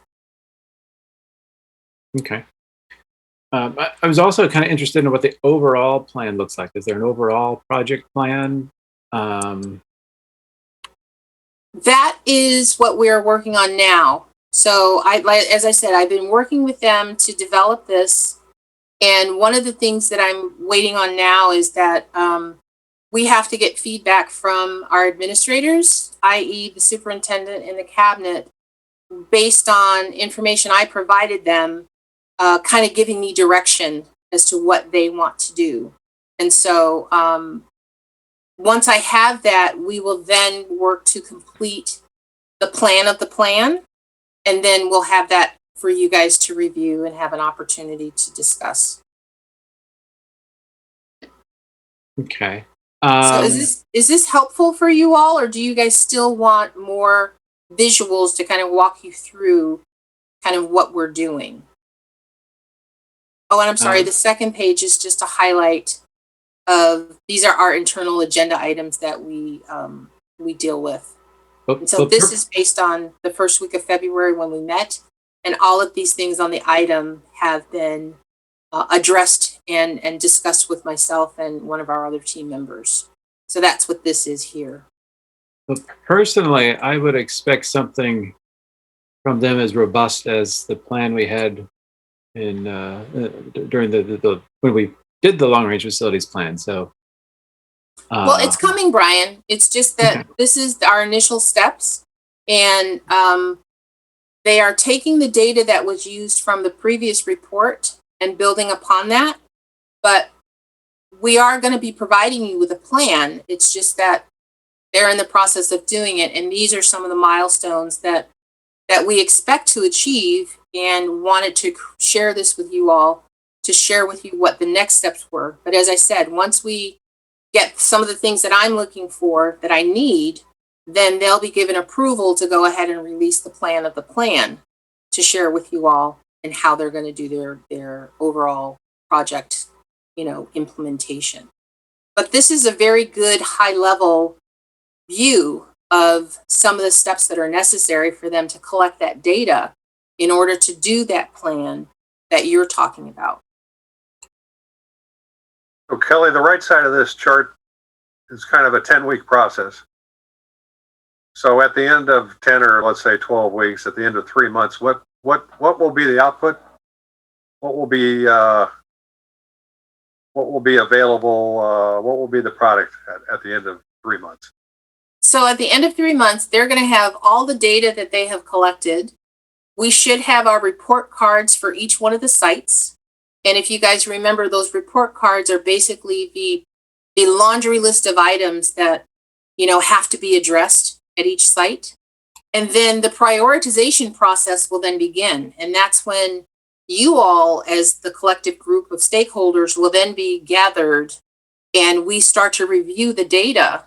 Okay. I was also kind of interested in what the overall plan looks like. Is there an overall project plan? That is what we're working on now. So as I said, I've been working with them to develop this. And one of the things that I'm waiting on now is that we have to get feedback from our administrators, i.e. the superintendent and the cabinet, based on information I provided them, kind of giving me direction as to what they want to do. And so once I have that, we will then work to complete the plan of the plan, and then we'll have that for you guys to review and have an opportunity to discuss. Okay. So is this helpful for you all, or do you guys still want more visuals to kind of walk you through kind of what we're doing? Oh, and I'm sorry, the second page is just to highlight these are our internal agenda items that we deal with. And so this is based on the first week of February when we met, and all of these things on the item have been addressed and discussed with myself and one of our other team members. So that's what this is here. Personally, I would expect something from them as robust as the plan we had in during the when we did the long range facilities plan. So, well, it's coming, Brian. It's just that this is our initial steps, and they are taking the data that was used from the previous report and building upon that. But we are going to be providing you with a plan. It's just that they're in the process of doing it, and these are some of the milestones that we expect to achieve, and wanted to share this with you all, to share with you what the next steps were. But as I said, once we get some of the things that I'm looking for that I need, then they'll be given approval to go ahead and release the plan of the plan to share with you all, and how they're going to do their overall project, implementation. But this is a very good high level view of some of the steps that are necessary for them to collect that data in order to do that plan that you're talking about. So Kelly, the right side of this chart is kind of a 10-week process. So at the end of 10 or let's say 12 weeks, at the end of 3 months, what will be the output? What will be available? What will be the product at the end of 3 months? So at the end of 3 months, they're going to have all the data that they have collected. We should have our report cards for each one of the sites. And if you guys remember, those report cards are basically the laundry list of items that, have to be addressed at each site. And then the prioritization process will then begin. And that's when you all, as the collective group of stakeholders, will then be gathered, and we start to review the data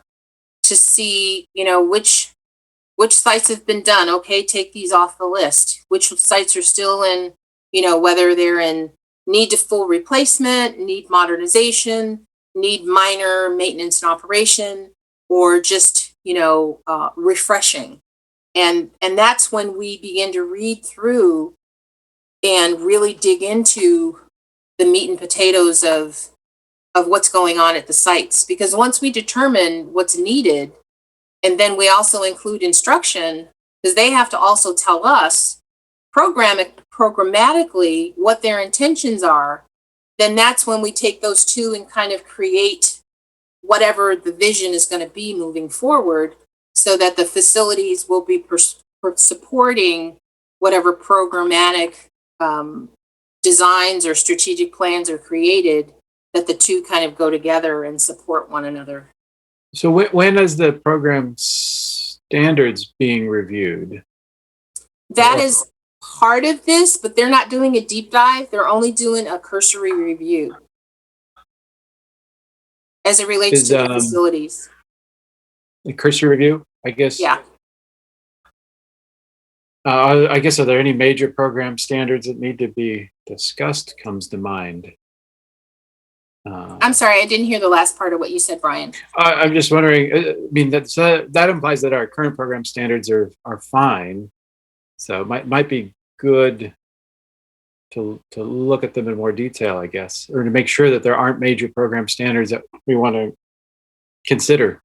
to see, which sites have been done. Okay, take these off the list. Which sites are still in, whether they're in need to full replacement, need modernization, need minor maintenance and operation, or just, refreshing. And that's when we begin to read through and really dig into the meat and potatoes of what's going on at the sites. Because once we determine what's needed, and then we also include instruction, because they have to also tell us programmatically what their intentions are, then that's when we take those two and kind of create whatever the vision is going to be moving forward, so that the facilities will be supporting whatever programmatic designs or strategic plans are created, that the two kind of go together and support one another. So when is the program standards being reviewed? That is part of this, but they're not doing a deep dive. They're only doing a cursory review as it relates to the facilities. The cursory review, I guess? Yeah. I guess, are there any major program standards that need to be discussed comes to mind? I'm sorry, I didn't hear the last part of what you said, Brian. I'm just wondering, that implies that our current program standards are fine. So it might be good to look at them in more detail, I guess, or to make sure that there aren't major program standards that we want to consider.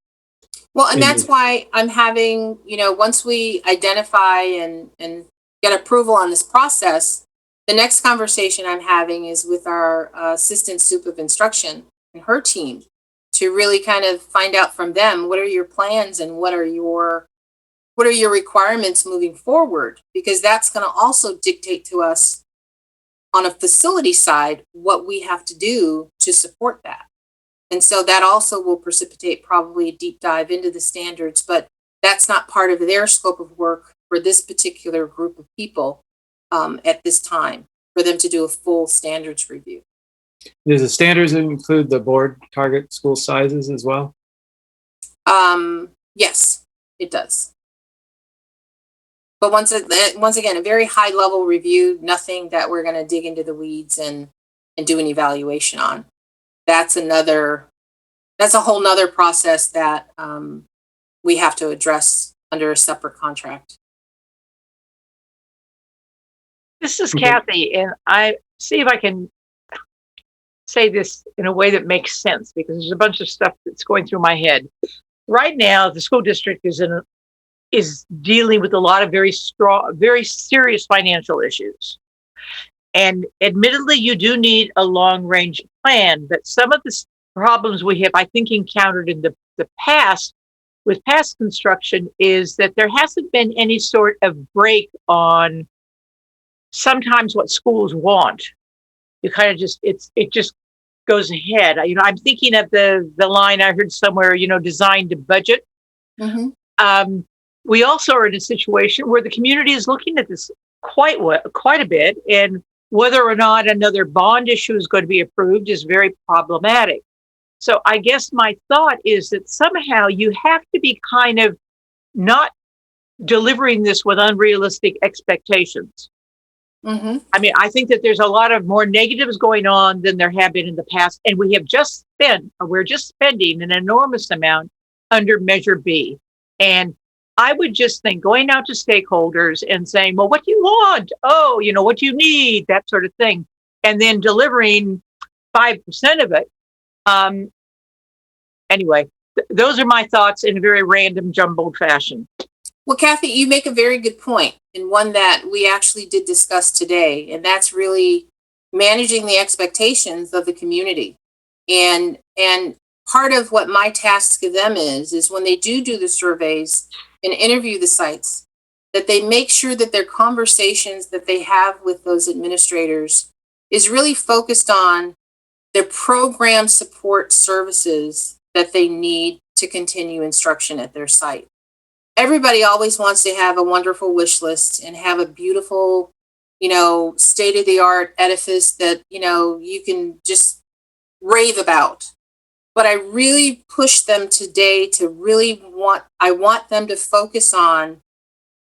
Well, and that's why I'm having, once we identify and get approval on this process, the next conversation I'm having is with our assistant soup of instruction and her team, to really kind of find out from them, what are your plans and what are your requirements moving forward? Because that's going to also dictate to us on a facility side what we have to do to support that. And so that also will precipitate probably a deep dive into the standards, but that's not part of their scope of work for this particular group of people at this time, for them to do a full standards review. Does the standards include the board target school sizes as well? Yes, it does. But once again, a very high level review, nothing that we're going to dig into the weeds and do an evaluation on. That's another that's a whole nother process that we have to address under a separate contract. This is Kathy, and I see if I can say this in a way that makes sense because there's a bunch of stuff that's going through my head. Right now, the school district is dealing with a lot of very serious financial issues. And admittedly, you do need a long-range plan, but some of the problems we have, I think, encountered in the past with past construction is that there hasn't been any sort of break on sometimes what schools want. You kind of just, it just goes ahead. You know, I'm thinking of the line I heard somewhere, you know, designed to budget. Mm-hmm. We also are in a situation where the community is looking at this quite a bit, and whether or not another bond issue is going to be approved is very problematic. So I guess my thought is that somehow you have to be kind of not delivering this with unrealistic expectations. Mm-hmm. I mean, I think that there's a lot of more negatives going on than there have been in the past, and we're just spending an enormous amount under Measure B. And I would just think going out to stakeholders and saying, well, what do you want? Oh, you know, what do you need? That sort of thing. And then delivering 5% of it. Anyway, those are my thoughts in a very random, jumbled fashion. Well, Kathy, you make a very good point, and one that we actually did discuss today, and that's really managing the expectations of the community. And part of what my task to them is when they do the surveys and interview the sites, that they make sure that their conversations that they have with those administrators is really focused on their program support services that they need to continue instruction at their site. Everybody always wants to have a wonderful wish list and have a beautiful, you know, state-of-the-art edifice that, you know, you can just rave about. But I really push them today to I want them to focus on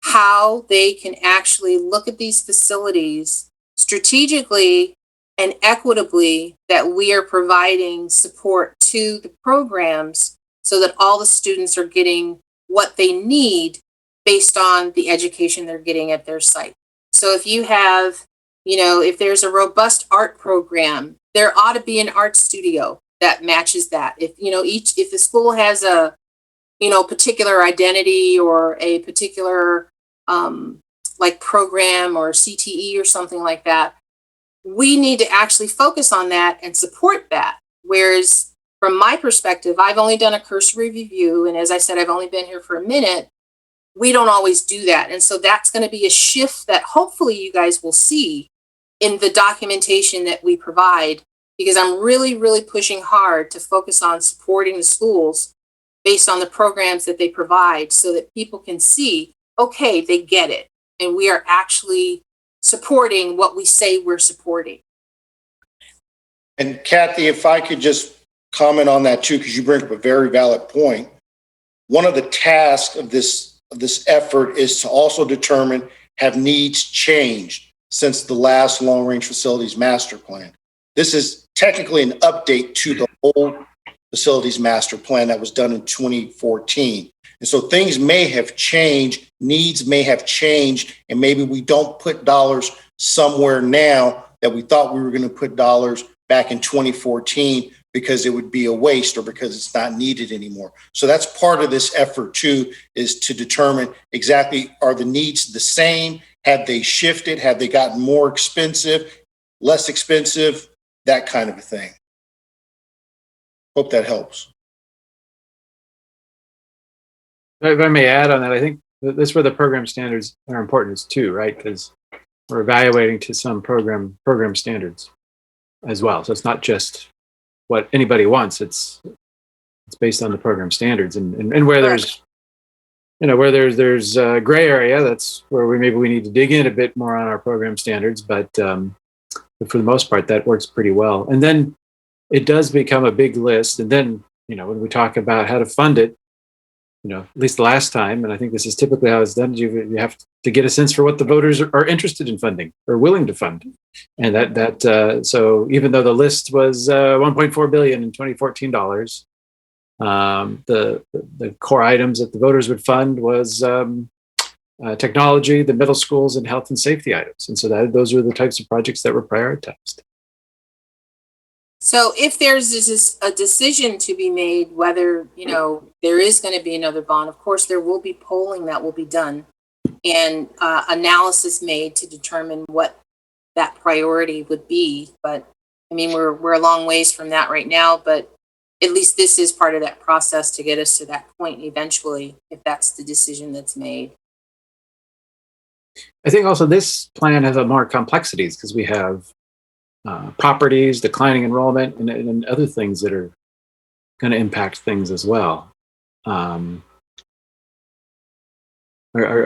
how they can actually look at these facilities strategically and equitably, that we are providing support to the programs so that all the students are getting what they need based on the education they're getting at their site. So if you have, you know, if there's a robust art program, there ought to be an art studio that matches that. If, you know, if the school has a, you know, particular identity or a particular like program or CTE or something like that, we need to actually focus on that and support that. Whereas from my perspective, I've only done a cursory review. And as I said, I've only been here for a minute. We don't always do that. And so that's going to be a shift that hopefully you guys will see in the documentation that we provide, because I'm really, really pushing hard to focus on supporting the schools based on the programs that they provide so that people can see, okay, they get it. And we are actually supporting what we say we're supporting. And Kathy, if I could just comment on that too, because you bring up a very valid point. One of the tasks of this effort is to also determine, have needs changed since the last long-range facilities master plan? This is technically an update to the old facilities master plan that was done in 2014. And so things may have changed, needs may have changed, and maybe we don't put dollars somewhere now that we thought we were going to put dollars back in 2014 because it would be a waste or because it's not needed anymore. So that's part of this effort too, is to determine exactly, are the needs the same? Have they shifted? Have they gotten more expensive, less expensive, that kind of a thing. Hope that helps. If I may add on that, I think that's where the program standards are important too, right? Because we're evaluating to some program standards as well. So it's not just what anybody wants. It's based on the program standards, and where there's, you know, where there's a gray area, that's where we need to dig in a bit more on our program standards. But for the most part, that works pretty well. And then it does become a big list. And then, you know, when we talk about how to fund it, you know, at least the last time, and I think this is typically how it's done, you have to get a sense for what the voters are interested in funding or willing to fund. And so even though the list was $1.4 billion in 2014 dollars, The core items that the voters would fund was technology, the middle schools, and health and safety items. And so those were the types of projects that were prioritized. So if there's a decision to be made, whether, there is going to be another bond, of course, there will be polling that will be done and analysis made to determine what that priority would be. But I mean, we're a long ways from that right now, but at least this is part of that process to get us to that point eventually, if that's the decision that's made. I think also this plan has more complexities because we have properties, declining enrollment, and other things that are going to impact things as well. Are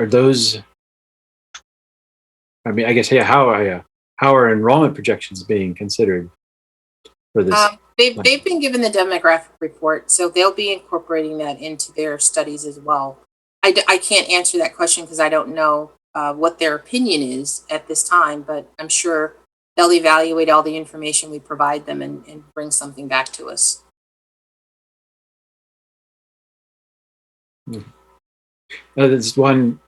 those? I mean, I guess, yeah. How are enrollment projections being considered for this? They've been given the demographic report, so they'll be incorporating that into their studies as well. I can't answer that question because I don't know what their opinion is at this time, but I'm sure they'll evaluate all the information we provide them and bring something back to us. There's one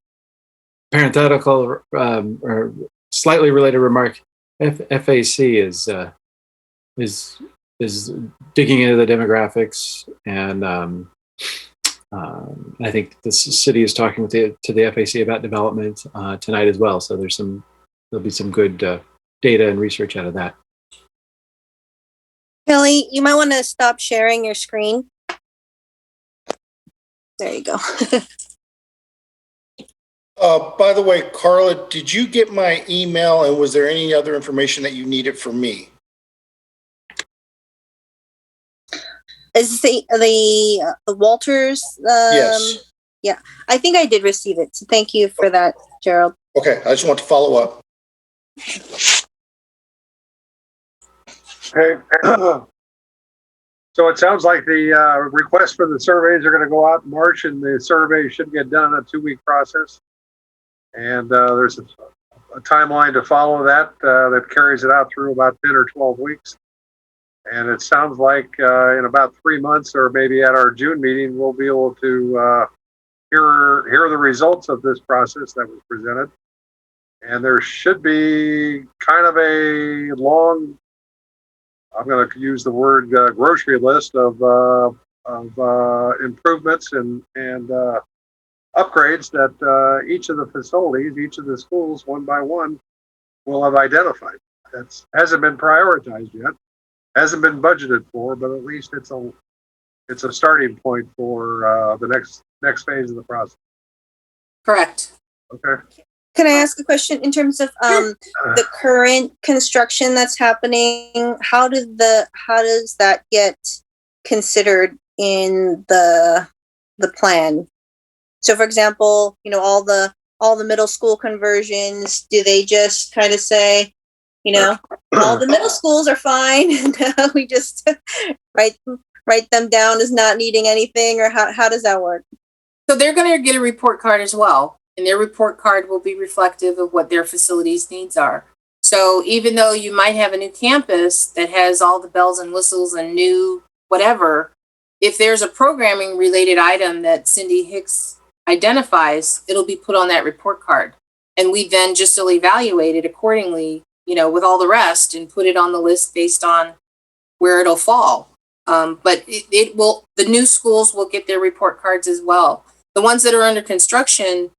parenthetical or slightly related remark. FAC is digging into the demographics, and I think the city is talking to the FAC about development tonight as well. So there'll be some good data and research out of that. Kelly, you might want to stop sharing your screen. There you go. By the way, Carla, did you get my email, and was there any other information that you needed from me? Is the Walters? Yes. Yeah, I think I did receive it. So thank you for that, Gerald. Okay, I just want to follow up. Okay. So it sounds like the request for the surveys are going to go out in March, and the survey should get done in a 2-week process. And there's a timeline to follow that carries it out through about 10 or 12 weeks. And it sounds like in about 3 months, or maybe at our June meeting, we'll be able to hear the results of this process that was presented. And there should be kind of a long, I'm going to use the word grocery list of improvements and upgrades that each of the facilities, each of the schools, one by one, will have identified. That hasn't been prioritized yet, hasn't been budgeted for, but at least it's a starting point for the next phase of the process. Correct. Okay. Can I ask a question in terms of the current construction that's happening? How does that get considered in the plan? So, for example, all the middle school conversions, do they just kind of say, all the middle schools are fine, and we just write them down as not needing anything, or how does that work? So they're going to get a report card as well. And their report card will be reflective of what their facilities needs are. So even though you might have a new campus that has all the bells and whistles and new whatever, if there's a programming related item that Cindy Hicks identifies, it'll be put on that report card. And we then just will evaluate it accordingly, with all the rest, and put it on the list based on where it'll fall. But the new schools will get their report cards as well. The ones that are under construction,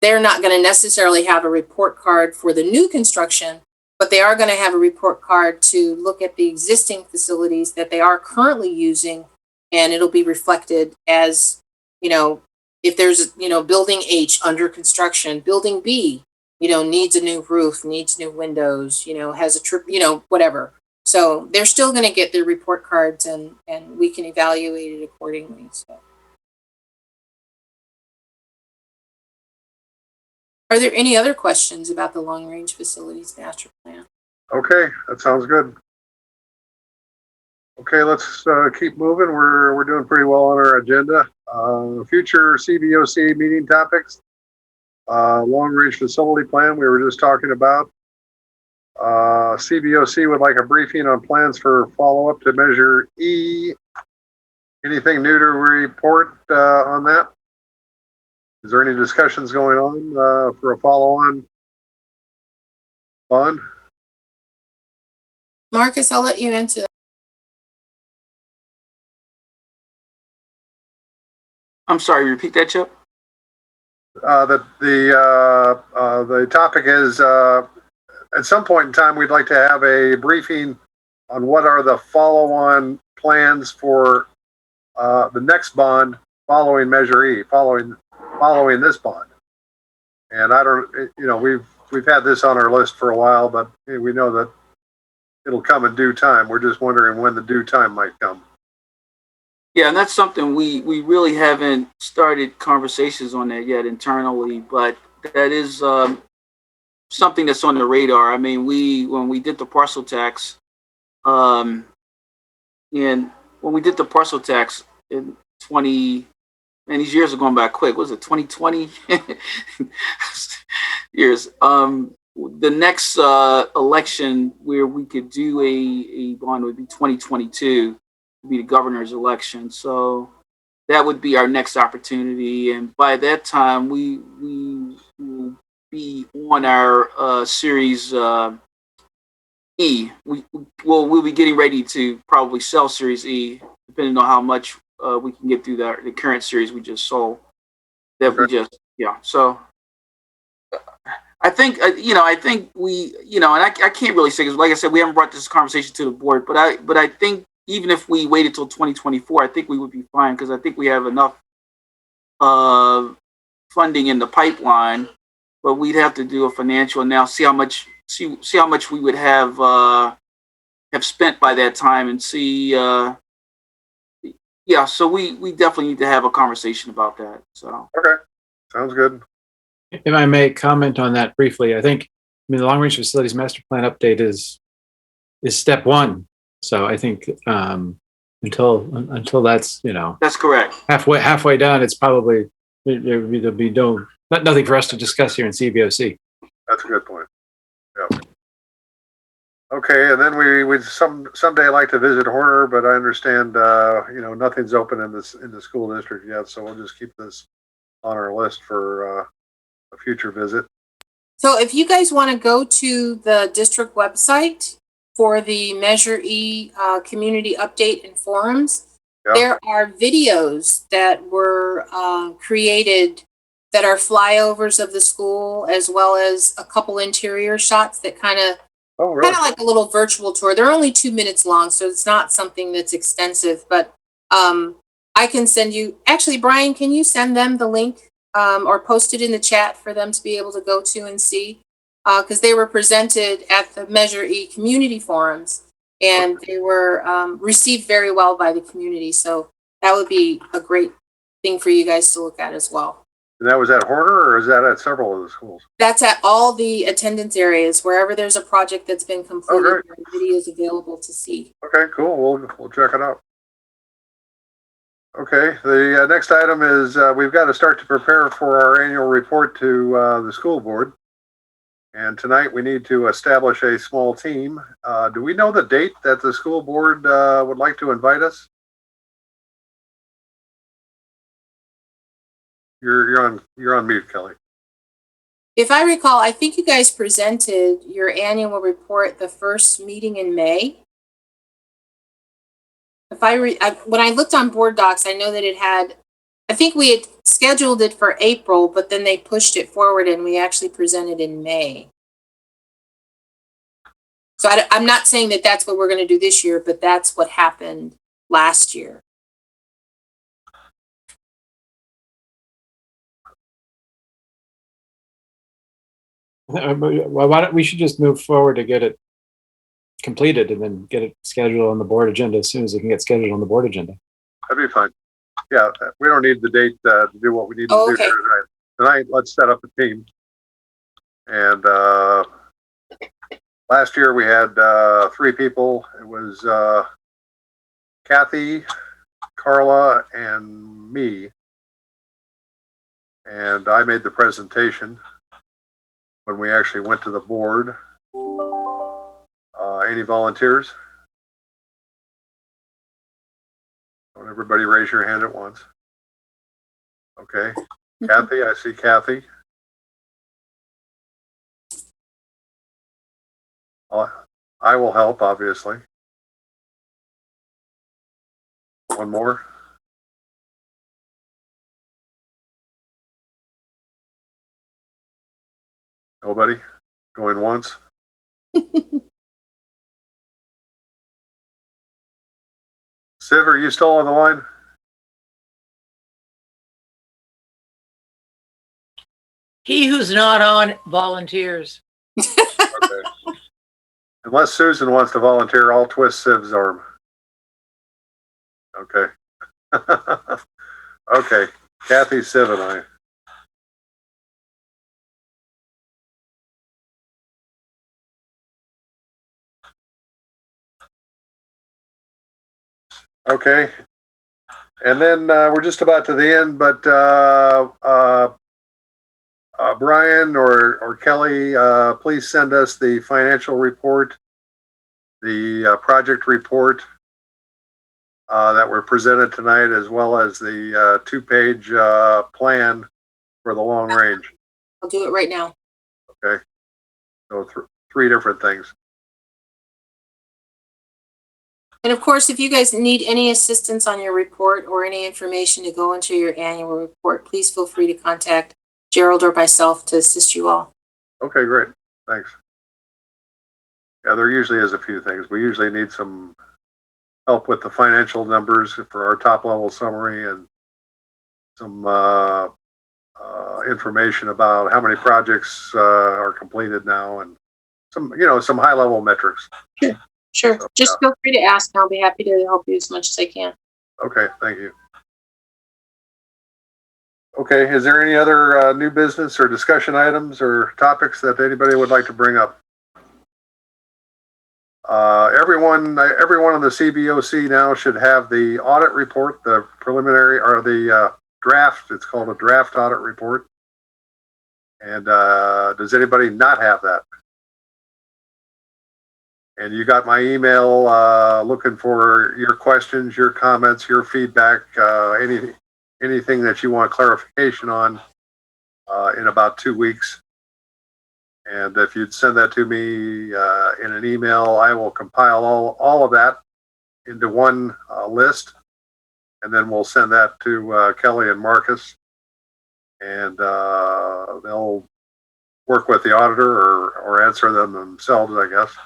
they're not going to necessarily have a report card for the new construction, but they are going to have a report card to look at the existing facilities that they are currently using, and it'll be reflected as, if there's, building H under construction, building B, needs a new roof, needs new windows, has a trip, whatever. So they're still going to get their report cards, and we can evaluate it accordingly. So. Are there any other questions about the long-range facilities master plan? Okay, that sounds good. Okay, let's keep moving. We're doing pretty well on our agenda. Future CBOC meeting topics. Long-range facility plan we were just talking about. CBOC would like a briefing on plans for follow-up to measure E anything new to report on that? Is there any discussions going on for a follow-on bond? Marcus, I'll let you answer that. I'm sorry, repeat that, Chip? The topic is at some point in time we'd like to have a briefing on what are the follow-on plans for the next bond following Measure E, following this bond. And I don't, we've had this on our list for a while, but we know that it'll come in due time. We're just wondering when the due time might come. Yeah, and that's something we really haven't started conversations on that yet internally, but that is something that's on the radar. I mean, when we did the parcel tax, and when we did the parcel tax in these years are going by quick. What was it, 2020 years? The next election where we could do a bond would be 2022. Be the governor's election, so that would be our next opportunity, and by that time we will be on our series E. We'll be getting ready to probably sell series E, depending on how much we can get through the current series we just sold. So I think we, and I can't really say, because like I said, we haven't brought this conversation to the board, but I think even if we waited till 2024, I think we would be fine, because I think we have enough funding in the pipeline. But we'd have to do a financial analysis, see how much we would have spent by that time, and see. So we definitely need to have a conversation about that. So okay, sounds good. If I may comment on that briefly, the long range facilities master plan update is step one. So I think until that's that's correct. Halfway done, it's probably there'll be nothing for us to discuss here in CBOC. That's a good point. Yeah. Okay, and then we'd someday like to visit Horner, but I understand nothing's open in the school district yet, so we'll just keep this on our list for a future visit. So if you guys want to go to the district website for the Measure E community update and forums, there are videos that were created that are flyovers of the school, as well as a couple interior shots that kind of like a little virtual tour. They're only 2 minutes long, so it's not something that's extensive, but I can send you, actually, Brian, can you send them the link or post it in the chat for them to be able to go to and see? Because they were presented at the Measure E community forums, and they were received very well by the community. So that would be a great thing for you guys to look at as well. And that was at Horner, or is that at several of the schools? That's at all the attendance areas. Wherever there's a project that's been completed, there are videos available to see. Okay, cool. We'll check it out. Okay, the next item is we've got to start to prepare for our annual report to the school board. And tonight we need to establish a small team. Do we know the date that the school board would like to invite us? You're on mute, Kelly. If I recall, I think you guys presented your annual report the first meeting in May. When I looked on board docs, I know that it had, I think we had scheduled it for April, but then they pushed it forward and we actually presented in May. So I'm not saying that that's what we're going to do this year, but that's what happened last year. Well, why don't we should just move forward to get it completed and then get it scheduled on the board agenda as soon as it can get scheduled on the board agenda. That'd be fine. Yeah, we don't need the date to do what we need to do tonight. Tonight, let's set up a team. And last year we had 3 people. It was Kathy, Carla, and me. And I made the presentation when we actually went to the board. Any volunteers? Don't Everybody raise your hand at once. Okay. Kathy, I see Kathy. I will help, obviously. One more. Nobody? Going once? Siv, are you still on the line? He who's not on volunteers. Okay. Unless Susan wants to volunteer, I'll twist Siv's arm. Okay. Okay. Kathy, Siv, and I. Okay. And then we're just about to the end, but Brian or Kelly, please send us the financial report, the project report that were presented tonight, as well as the 2-page plan for the long range. I'll do it right now. Okay. So 3 different things. And of course, if you guys need any assistance on your report or any information to go into your annual report, please feel free to contact Gerald or myself to assist you all. Okay, great. Thanks. Yeah, there usually is a few things. We usually need some help with the financial numbers for our top level summary, and some information about how many projects are completed now, and some high level metrics. Sure. So, Just feel free to ask, and I'll be happy to help you as much as I can. Okay, thank you. Okay, is there any other new business or discussion items or topics that anybody would like to bring up? Everyone on the CBOC now should have the audit report, the preliminary or the draft. It's called a draft audit report. And does anybody not have that? And you got my email looking for your questions, your comments, your feedback, anything that you want clarification on in about 2 weeks. And if you'd send that to me in an email, I will compile all of that into one list. And then we'll send that to Kelly and Marcus. And they'll work with the auditor or answer them themselves, I guess.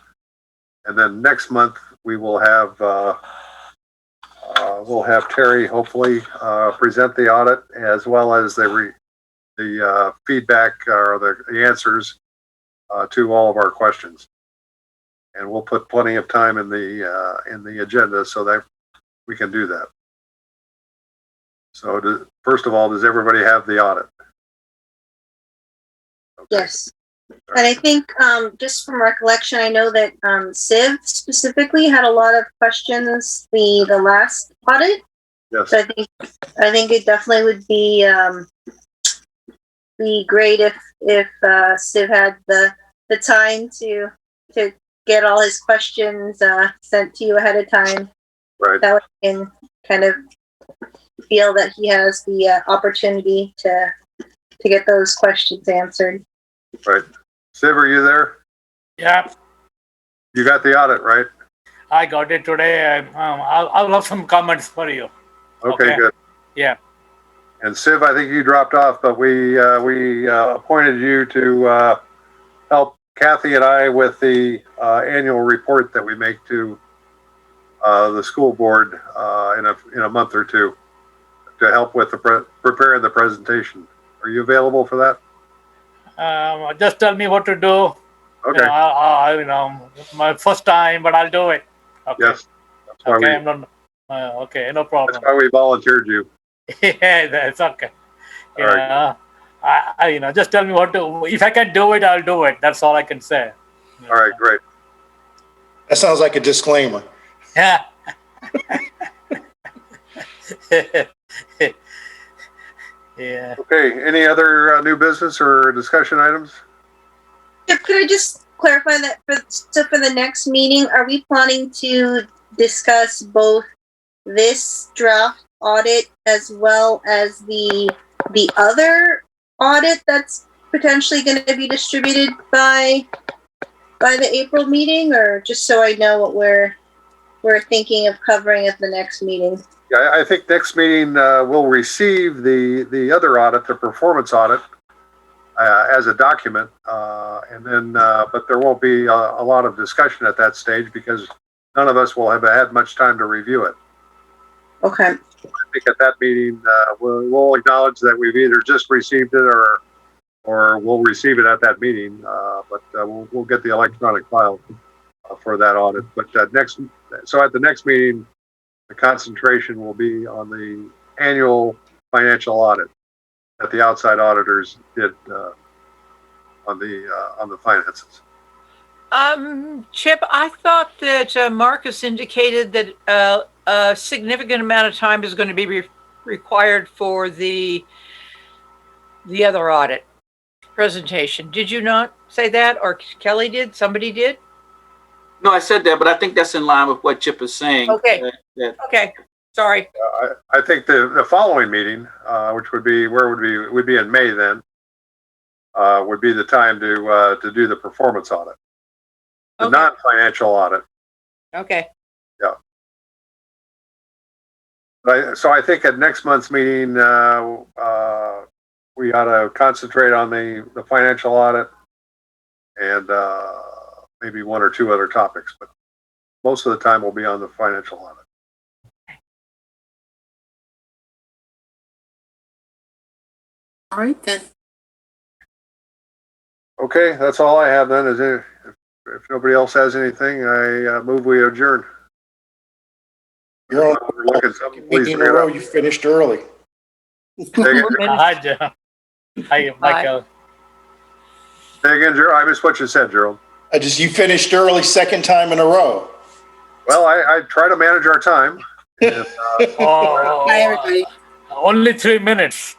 And then next month we will have Terry hopefully present the audit, as well as the feedback or the answers to all of our questions. And we'll put plenty of time in the agenda so that we can do that. So first of all, does everybody have the audit? Okay. Yes. And I think, just from recollection, I know that Civ specifically had a lot of questions the last audit. Yes. So I think it definitely would be great if Civ had the time to get all his questions sent to you ahead of time. Right. That way he can kind of feel that he has the opportunity to get those questions answered. Right. Siv, are you there? Yeah, You got the audit, right? I got it today. I'll have some comments for you. Okay, Okay. good. Yeah. And Siv, I think you dropped off, but we appointed you to help Kathy and I with the annual report that we make to the school board in a month or two, to help with preparing the presentation. Are you available for that? Just tell me what to do. Okay. My first time, but I'll do it. Okay. Yes. That's why Okay. I'm not. Okay. No problem. that's why we volunteered you. Yeah, that's okay. All right. I just tell me what to. If I can do it, I'll do it. That's all I can say. All right, great. That sounds like a disclaimer. Yeah. Yeah. Okay, any other new business or discussion items? Could I just clarify that for the next meeting, are we planning to discuss both this draft audit as well as the other audit that's potentially going to be distributed by the April meeting, or just so I know what we're thinking of covering at the next meeting? Yeah, I think next meeting, we'll receive the other audit, the performance audit, as a document. And then, but there won't be a lot of discussion at that stage because none of us will have had much time to review it. Okay. I think at that meeting, we'll acknowledge that we've either just received it or we'll receive it at that meeting. But we'll get the electronic file for that audit. But so at the next meeting, the concentration will be on the annual financial audit that the outside auditors did on the finances. Chip, I thought that Marcus indicated that a significant amount of time is going to be required for the other audit presentation. Did you not say that, or Kelly did? Somebody did? No, I said that, but I think that's in line with what Chip is saying. Okay. Okay. Sorry. I think the following meeting, which would be would be in May then, would be the time to do the performance audit, the Okay. non-financial audit. Okay. Yeah. So I think at next month's meeting, we ought to concentrate on the financial audit and maybe one or two other topics, but most of the time will be on the financial audit. All right, then. Okay, that's all I have then. If nobody else has anything, I move we adjourn. You're on We're looking something, please meeting in bring a it row. up. You finished early. Hi, Joe. Hi, Michael. Say again, Gerald. I missed what you said, Gerald. You finished early second time in a row. Well, I try to manage our time. And, Oh, Hi, everybody. only 3 minutes.